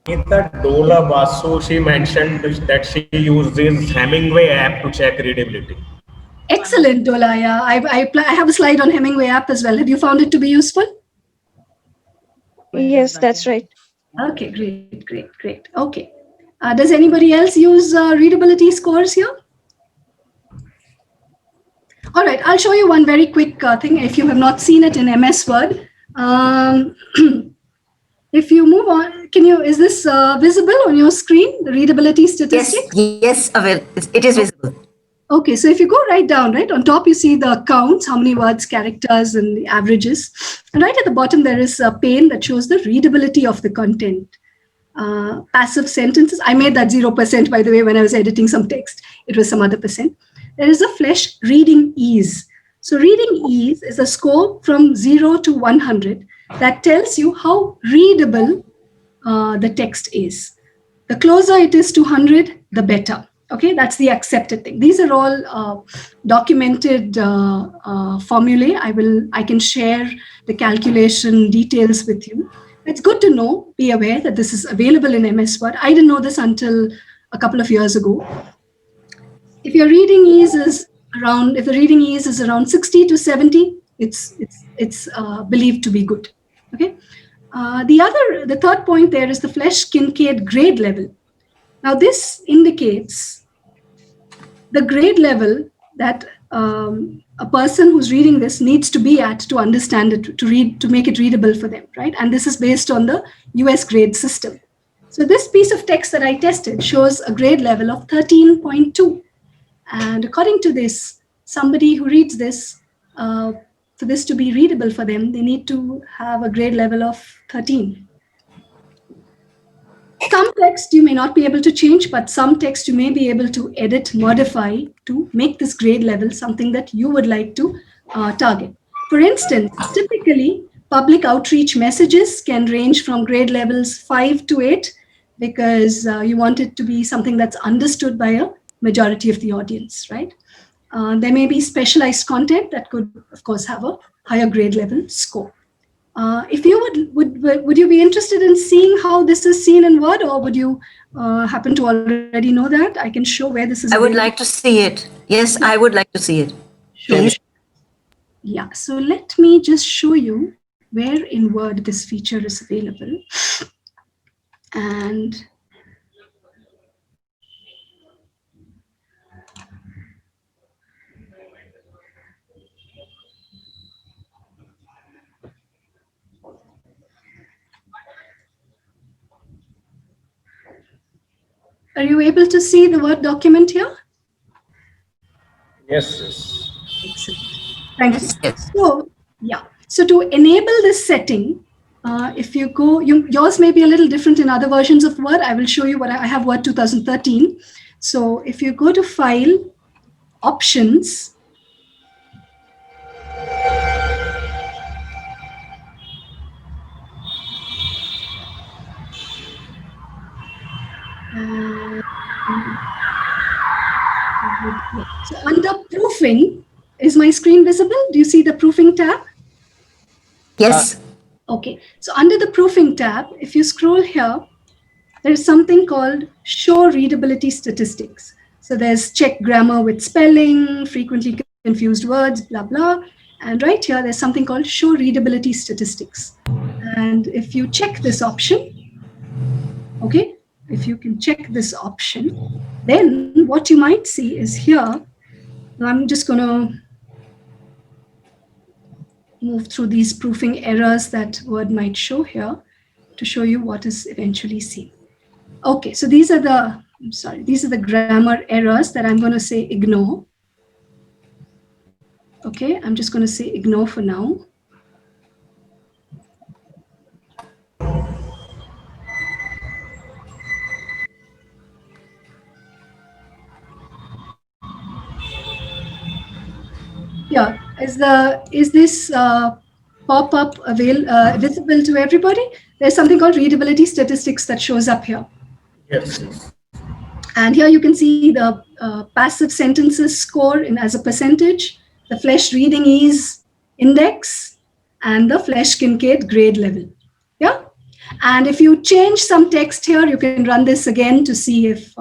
Anita Dola Basu, she mentioned that she uses Hemingway app to check readability. Excellent, Dola. Yeah, I have a slide on Hemingway app as well. Have you found it to be useful? Yes, that's right. Okay, great. Okay. Does anybody else use readability scores here? All right, I'll show you one very quick thing if you have not seen it in MS Word. If you move on, is this visible on your screen, the readability statistics? Yes, it is visible. Okay, so if you go right down, right, on top you see the counts, how many words, characters, and the averages. And right at the bottom, there is a pane that shows the readability of the content. Passive sentences, I made that 0%, by the way, when I was editing some text. It was some other percent. There is a flesh reading ease. So reading ease is a score from 0 to 100 that tells you how readable the text is. The closer it is to 100, the better. Okay, that's the accepted thing. These are all documented formulae. I can share the calculation details with you. It's good to know, be aware that this is available in MS Word. I didn't know this until a couple of years ago. If your reading ease is around, if the reading ease is around 60 to 70, it's believed to be good. Okay. The third point there is the Flesch Kincaid grade level. Now this indicates the grade level that a person who's reading this needs to be at to understand it, to make it readable for them, right? And this is based on the US grade system. So this piece of text that I tested shows a grade level of 13.2. And according to this, somebody who reads this, for this to be readable for them, they need to have a grade level of 13. Some text you may not be able to change, but some text you may be able to edit, modify to make this grade level something that you would like to target. For instance, typically public outreach messages can range from grade levels 5 to 8 because you want it to be something that's understood by a majority of the audience, right? There may be specialized content that could, of course, have a higher grade level score. If you would you be interested in seeing how this is seen in Word, or would you happen to already know that? I can show where this is. I would like to see it. Yes, I would like to see it. Sure. Please. Yeah, so let me just show you where in Word this feature is available. And are you able to see the Word document here? Yes, yes. Excellent. Thank you. Yes. So, yeah. So to enable this setting, if you go, yours may be a little different in other versions of Word. I will show you what I have Word 2013. So if you go to File, Options, so under Proofing, is my screen visible? Do you see the Proofing tab? Yes. Okay, so under the Proofing tab, if you scroll here, there is something called Show Readability Statistics. So there's check grammar with spelling, frequently confused words, blah, blah. And right here, there's something called Show Readability Statistics. And if you check this option, okay, if you can check this option, then what you might see is here, I'm just going to move through these proofing errors that Word might show here to show you what is eventually seen. Okay, so these are the grammar errors that I'm going to say ignore. Okay, I'm just going to say ignore for now. Yeah, is this pop-up visible to everybody? There's something called readability statistics that shows up here. Yes, yes. And here you can see the passive sentences score as a percentage, the Flesch reading ease index, and the Flesch-Kincaid grade level. Yeah. And if you change some text here, you can run this again to see if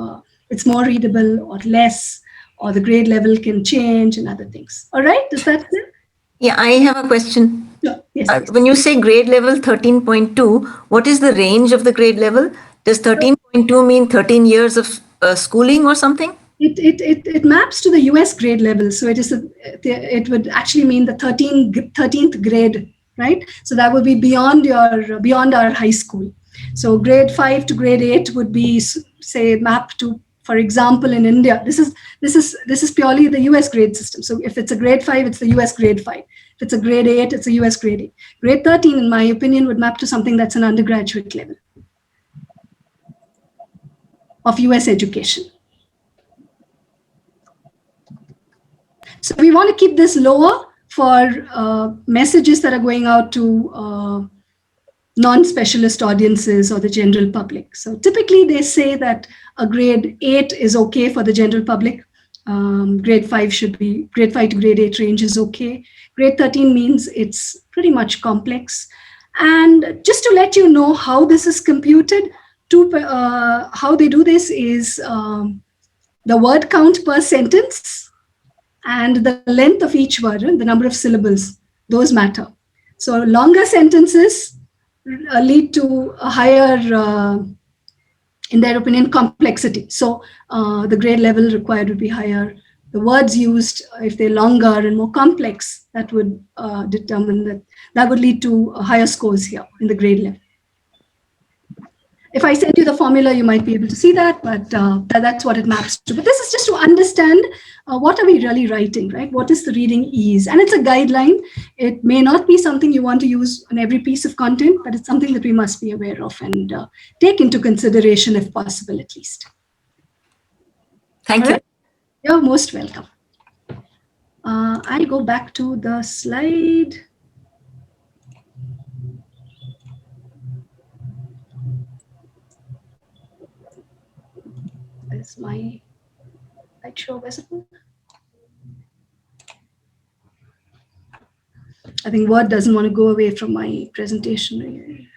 it's more readable or less, or the grade level can change and other things. All right, is that clear? Yeah, I have a question. Sure. Yes. When you say grade level 13.2, what is the range of the grade level? Does 13.2 mean 13 years of schooling or something? It maps to the US grade level. So it would actually mean the 13th grade, right? So that would be beyond our high school. So grade 5 to grade 8 would be, say, mapped to, for example, in India, this is purely the US grade system. So if it's a grade 5, it's the US grade 5. If it's a grade 8, it's a US grade 8. Grade 13, in my opinion, would map to something that's an undergraduate level of US education. So we want to keep this lower for messages that are going out to non-specialist audiences or the general public. So typically they say that a grade 8 is okay for the general public. Grade 5 to grade 8 range is okay. Grade 13 means it's pretty much complex. And just to let you know how this is computed, how they do this is the word count per sentence and the length of each word, the number of syllables, those matter. So longer sentences lead to a higher in their opinion, complexity. So the grade level required would be higher. The words used, if they're longer and more complex, that would determine that would lead to higher scores here in the grade level. If I send you the formula, you might be able to see that, but that's what it maps to. But this is just to understand what are we really writing, right? What is the reading ease? And it's a guideline. It may not be something you want to use on every piece of content, but it's something that we must be aware of and take into consideration if possible, at least. Thank you. You're most welcome. I'll go back to the slide. Is my slideshow visible? I think Word doesn't want to go away from my presentation.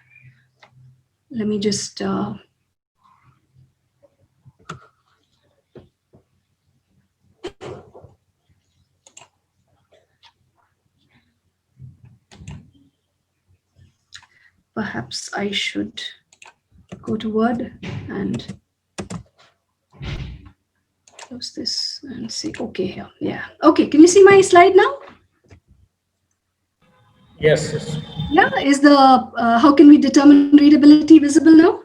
Let me just perhaps I should go to Word and close this and see. Okay, here. Yeah. Okay. Can you see my slide now? Yes. Yes. Yeah. Is the how can we determine readability visible now?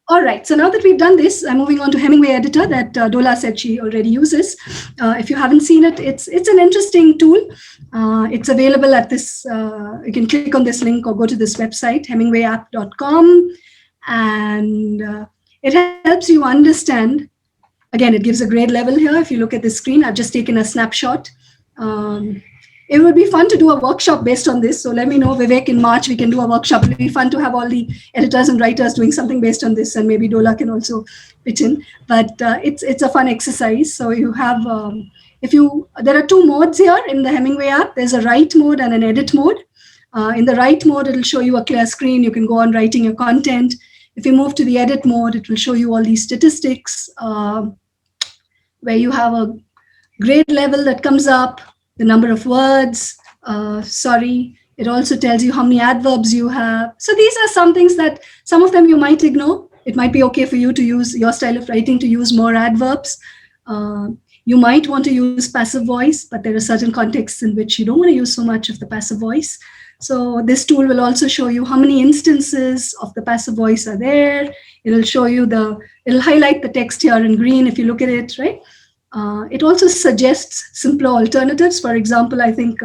All right. So now that we've done this, I'm moving on to Hemingway Editor that Dola said she already uses. If you haven't seen it, it's an interesting tool. It's available at this. You can click on this link or go to this website, hemingwayapp.com, and it helps you understand. Again, it gives a grade level here. If you look at the screen, I've just taken a snapshot. It would be fun to do a workshop based on this. So let me know, Vivek, in March, we can do a workshop. It would be fun to have all the editors and writers doing something based on this, and maybe Dola can also pitch in. But it's a fun exercise. So you have, there are two modes here in the Hemingway app. There's a write mode and an edit mode. In the write mode, it'll show you a clear screen. You can go on writing your content. If you move to the edit mode, it will show you all these statistics where you have a grade level that comes up, the number of words, it also tells you how many adverbs you have. So these are some things that some of them you might ignore. It might be okay for you to use your style of writing to use more adverbs. You might want to use passive voice, but there are certain contexts in which you don't want to use so much of the passive voice. So this tool will also show you how many instances of the passive voice are there. It'll show you it'll highlight the text here in green if you look at it, right? It also suggests simpler alternatives. For example, I think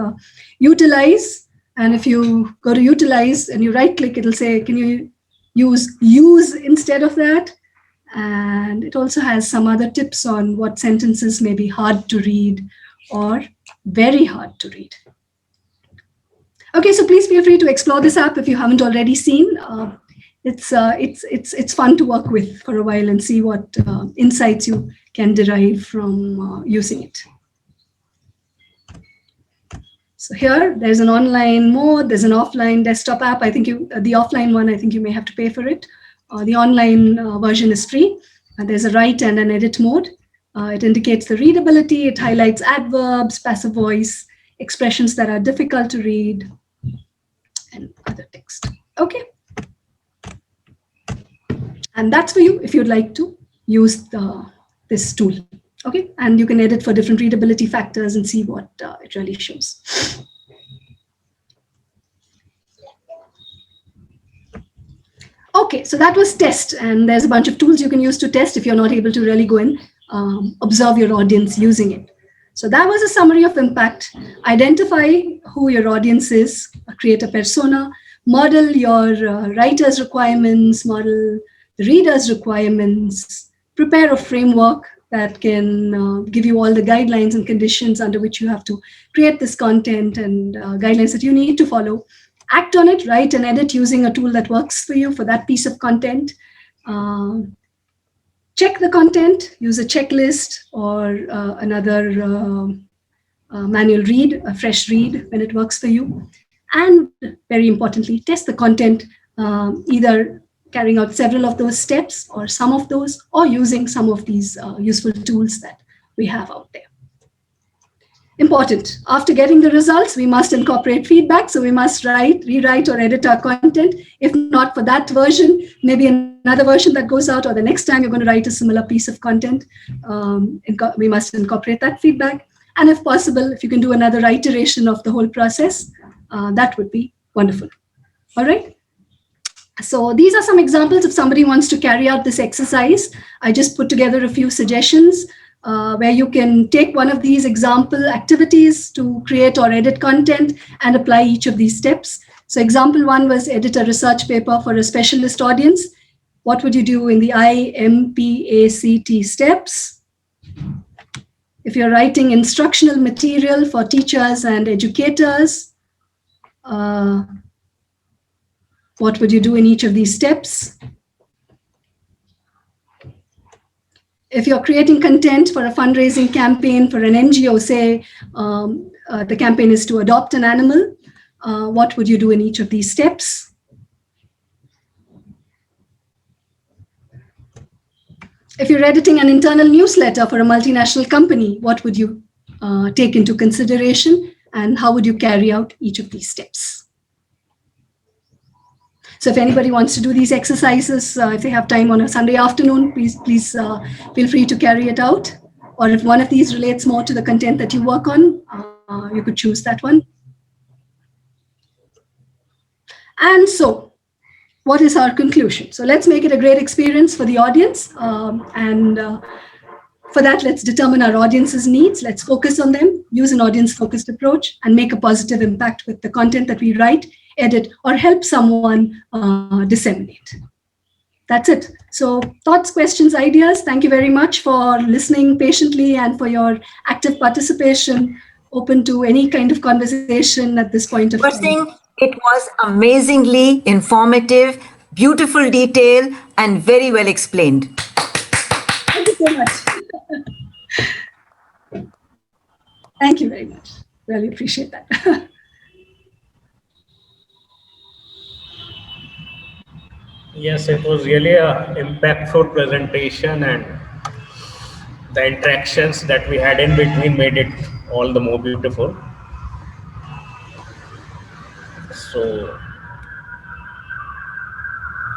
utilize, and if you go to utilize and you right click, it'll say, can you use instead of that? And it also has some other tips on what sentences may be hard to read or very hard to read. Okay, so please feel free to explore this app if you haven't already seen. It's fun to work with for a while and see what insights you can derive from using it. So here, there's an online mode, there's an offline desktop app. I think the offline one, I think you may have to pay for it. The online version is free. There's a write and an edit mode. It indicates the readability. It highlights adverbs, passive voice, expressions that are difficult to read, and other text. Okay. And that's for you if you'd like to use this tool. Okay, and you can edit for different readability factors and see what it really shows. Okay, so that was test, and there's a bunch of tools you can use to test if you're not able to really go in, observe your audience using it. So that was a summary of impact. Identify who your audience is, create a persona, model your writer's requirements, model the reader's requirements, prepare a framework that can give you all the guidelines and conditions under which you have to create this content and guidelines that you need to follow. Act on it, write and edit using a tool that works for you for that piece of content. Check the content, use a checklist or another manual read, a fresh read when it works for you. And very importantly, test the content, either carrying out several of those steps or some of those, or using some of these useful tools that we have out there. Important. After getting the results, we must incorporate feedback. So we must rewrite or edit our content. If not for that version, maybe another version that goes out, or the next time you're going to write a similar piece of content, we must incorporate that feedback. And if possible, if you can do another iteration of the whole process, that would be wonderful. All right. So these are some examples if somebody wants to carry out this exercise. I just put together a few suggestions where you can take one of these example activities to create or edit content and apply each of these steps. So example 1 was edit a research paper for a specialist audience. What would you do in the IMPACT steps? If you're writing instructional material for teachers and educators, what would you do in each of these steps? If you're creating content for a fundraising campaign for an NGO, say the campaign is to adopt an animal, what would you do in each of these steps? If you're editing an internal newsletter for a multinational company, what would you take into consideration, and how would you carry out each of these steps? So if anybody wants to do these exercises, if they have time on a Sunday afternoon, please feel free to carry it out. Or if one of these relates more to the content that you work on, you could choose that one. And so, what is our conclusion? So let's make it a great experience for the audience. For that, let's determine our audience's needs. Let's focus on them, use an audience-focused approach, and make a positive impact with the content that we write, edit, or help someone disseminate. That's it. So thoughts, questions, ideas. Thank you very much for listening patiently and for your active participation. Open to any kind of conversation at this point of time. It was amazingly informative, beautiful detail, and very well explained. Thank you so much. Thank you very much. Really appreciate that. Yes, it was really a impactful presentation, and the interactions that we had in between made it all the more beautiful. So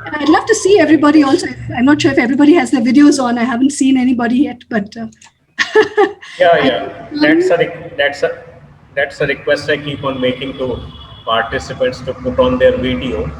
I'd love to see everybody also. I'm not sure if everybody has their videos on. I haven't seen anybody yet, but yeah, that's a request I keep on making to participants to put on their video.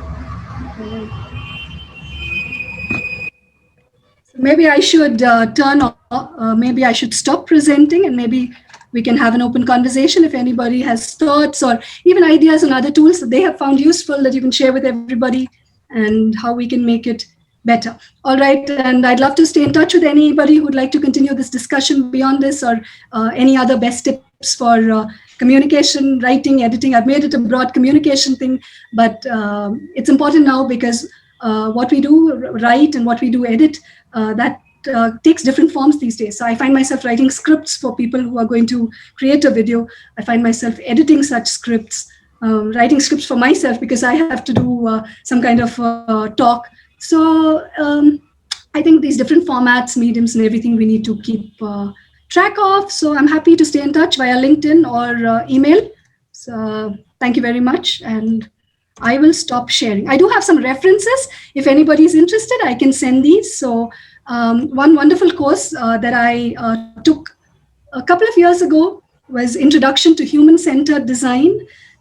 Maybe I should turn off, maybe I should stop presenting, and maybe we can have an open conversation if anybody has thoughts or even ideas on other tools that they have found useful that you can share with everybody and how we can make it better. All right, and I'd love to stay in touch with anybody who'd like to continue this discussion beyond this, or any other best tips for communication, writing, editing. I've made it a broad communication thing, but it's important now because what we do write and what we do edit, that takes different forms these days. So I find myself writing scripts for people who are going to create a video. I find myself editing such scripts, writing scripts for myself because I have to do some kind of talk. So I think these different formats, mediums, and everything we need to keep track of. So I'm happy to stay in touch via LinkedIn or email. So thank you very much. And I will stop sharing. I do have some references. If anybody is interested, I can send these. So one wonderful course that I took a couple of years ago was Introduction to Human-Centered Design.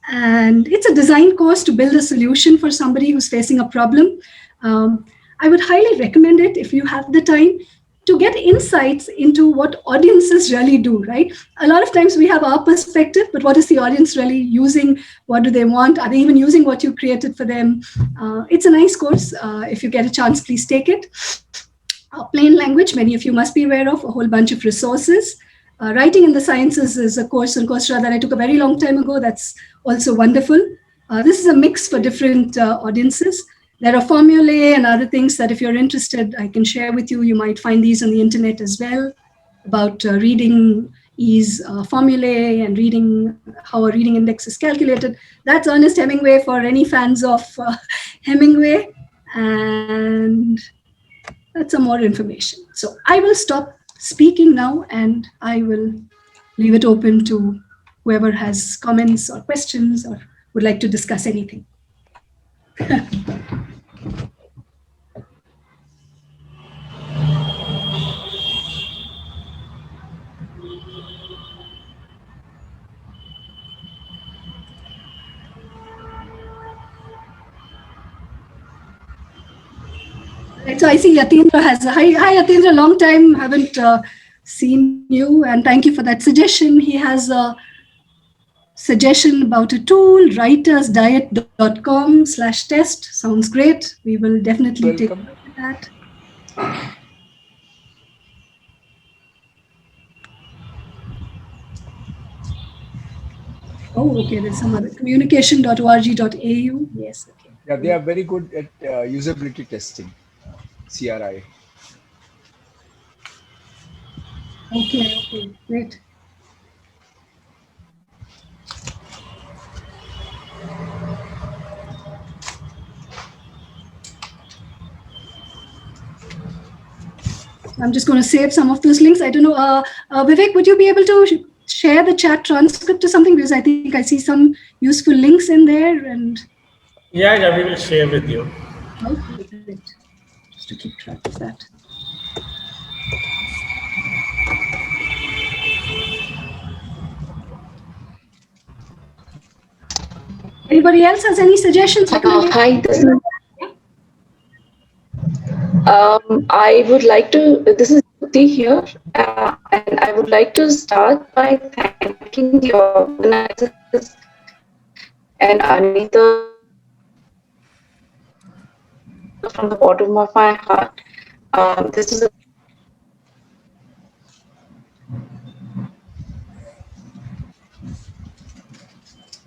And it's a design course to build a solution for somebody who's facing a problem. I would highly recommend it if you have the time to get insights into what audiences really do, right? A lot of times we have our perspective, but what is the audience really using? What do they want? Are they even using what you created for them? It's a nice course. If you get a chance, please take it. Plain language, many of you must be aware of, a whole bunch of resources. Writing in the Sciences is a course on Coursera that I took a very long time ago. That's also wonderful. This is a mix for different audiences. There are formulae and other things that if you're interested, I can share with you. You might find these on the internet as well, about reading ease formulae and reading how a reading index is calculated. That's Ernest Hemingway for any fans of Hemingway. And that's some more information. So I will stop speaking now and I will leave it open to whoever has comments or questions or would like to discuss anything. Right, so I see Yatindra has hi Yatindra, long time haven't seen you, and thank you for that suggestion. He has a suggestion about a tool, writersdiet.com/test. Sounds great. We will definitely take a Welcome. look at that. Oh, okay. There's some other communication.org.au. Yes, okay. Yeah, they are very good at usability testing, CRI. Okay, great. I'm just going to save some of those links. I don't know, Vivek, would you be able to share the chat transcript or something? Because I think I see some useful links in there. And Yeah, we will share with you. okay, great. Just to keep track of that. Anybody else has any suggestions? Hi, this is, I would like to, this is Jyoti here, and I would like to start by thanking the organizers and Anita from the bottom of my heart. This is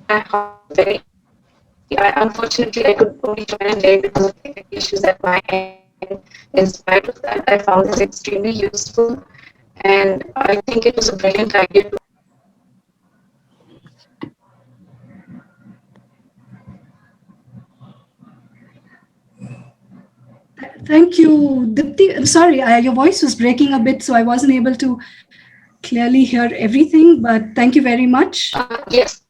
my heart very. Unfortunately, I could only join late because of technical issues at my end. In spite of that, I found this extremely useful, and I think it was a brilliant idea. Thank you, Dipti. I'm sorry, your voice was breaking a bit, so I wasn't able to clearly hear everything, but thank you very much. Yes.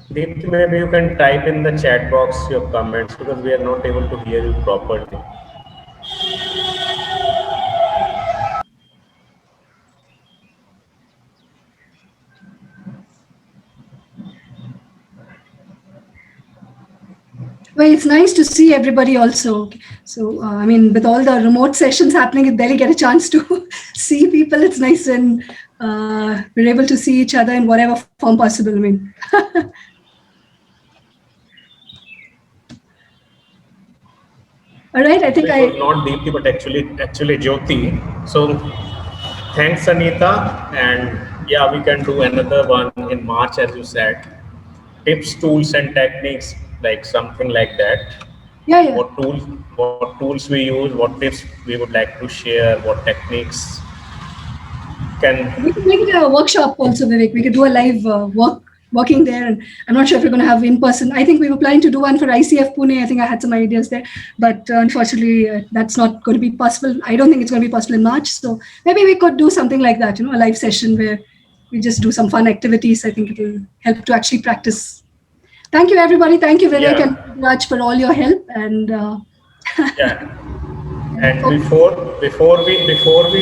Deepthi, maybe you can type in the chat box your comments because we are not able to hear you properly. Well, it's nice to see everybody also. So, I mean, with all the remote sessions happening, you barely get a chance to see people. It's nice when we're able to see each other in whatever form possible. I mean, all right. I think it was not Deepthi, but actually Jyoti. So thanks, Anita, and yeah, we can do another one in March, as you said. Tips, tools, and techniques, like something like that. Yeah. What tools we use, what tips we would like to share, what techniques can. We could make it a workshop also, Vivek. We could do a live working there. And I'm not sure if we're going to have in person. I think we were planning to do one for ICF Pune. I think I had some ideas there, but unfortunately, that's not going to be possible. I don't think it's going to be possible in March. So maybe we could do something like that, a live session where we just do some fun activities. I think it will help to actually practice. Thank you, everybody. Thank you, Vivek and Raj, for all your help. And yeah. And before we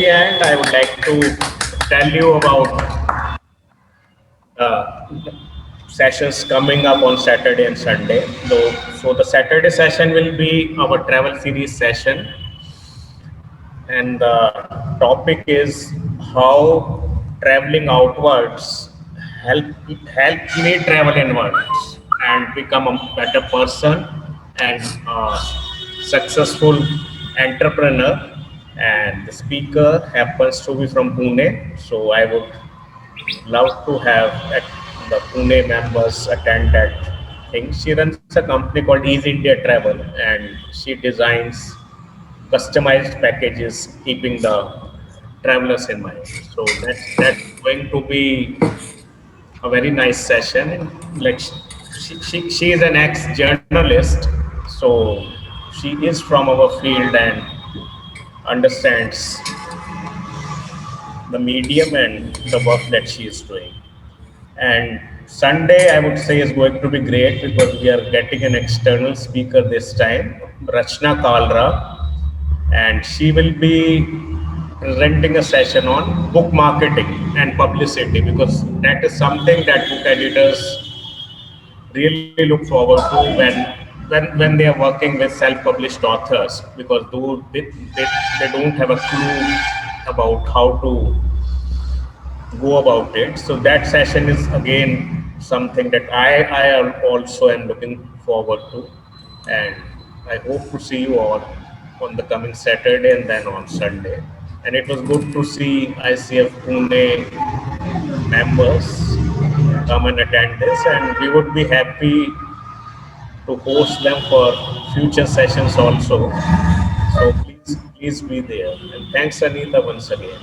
end, I would like to tell you about sessions coming up on Saturday and Sunday. So the Saturday session will be our travel series session, and the topic is how traveling outwards helped me travel inwards and become a better person and successful entrepreneur. And the speaker happens to be from Pune, so I would love to have the Pune members attend that thing. She runs a company called Ease India Travel, and she designs customized packages, keeping the travelers in mind. So that's going to be a very nice session. Let's she is an ex-journalist, so she is from our field and understands the medium and the work that she is doing. And Sunday, I would say, is going to be great because we are getting an external speaker this time, Rachna Kalra, and she will be presenting a session on book marketing and publicity, because that is something that book editors really look forward to when they are working with self-published authors, because they don't have a clue about how to go about it. So that session is again something that also am looking forward to, and I hope to see you all on the coming Saturday and then on Sunday. And it was good to see ICF Pune members come and attend this, and we would be happy to host them for future sessions also. So please be there. And thanks, Anita, once again.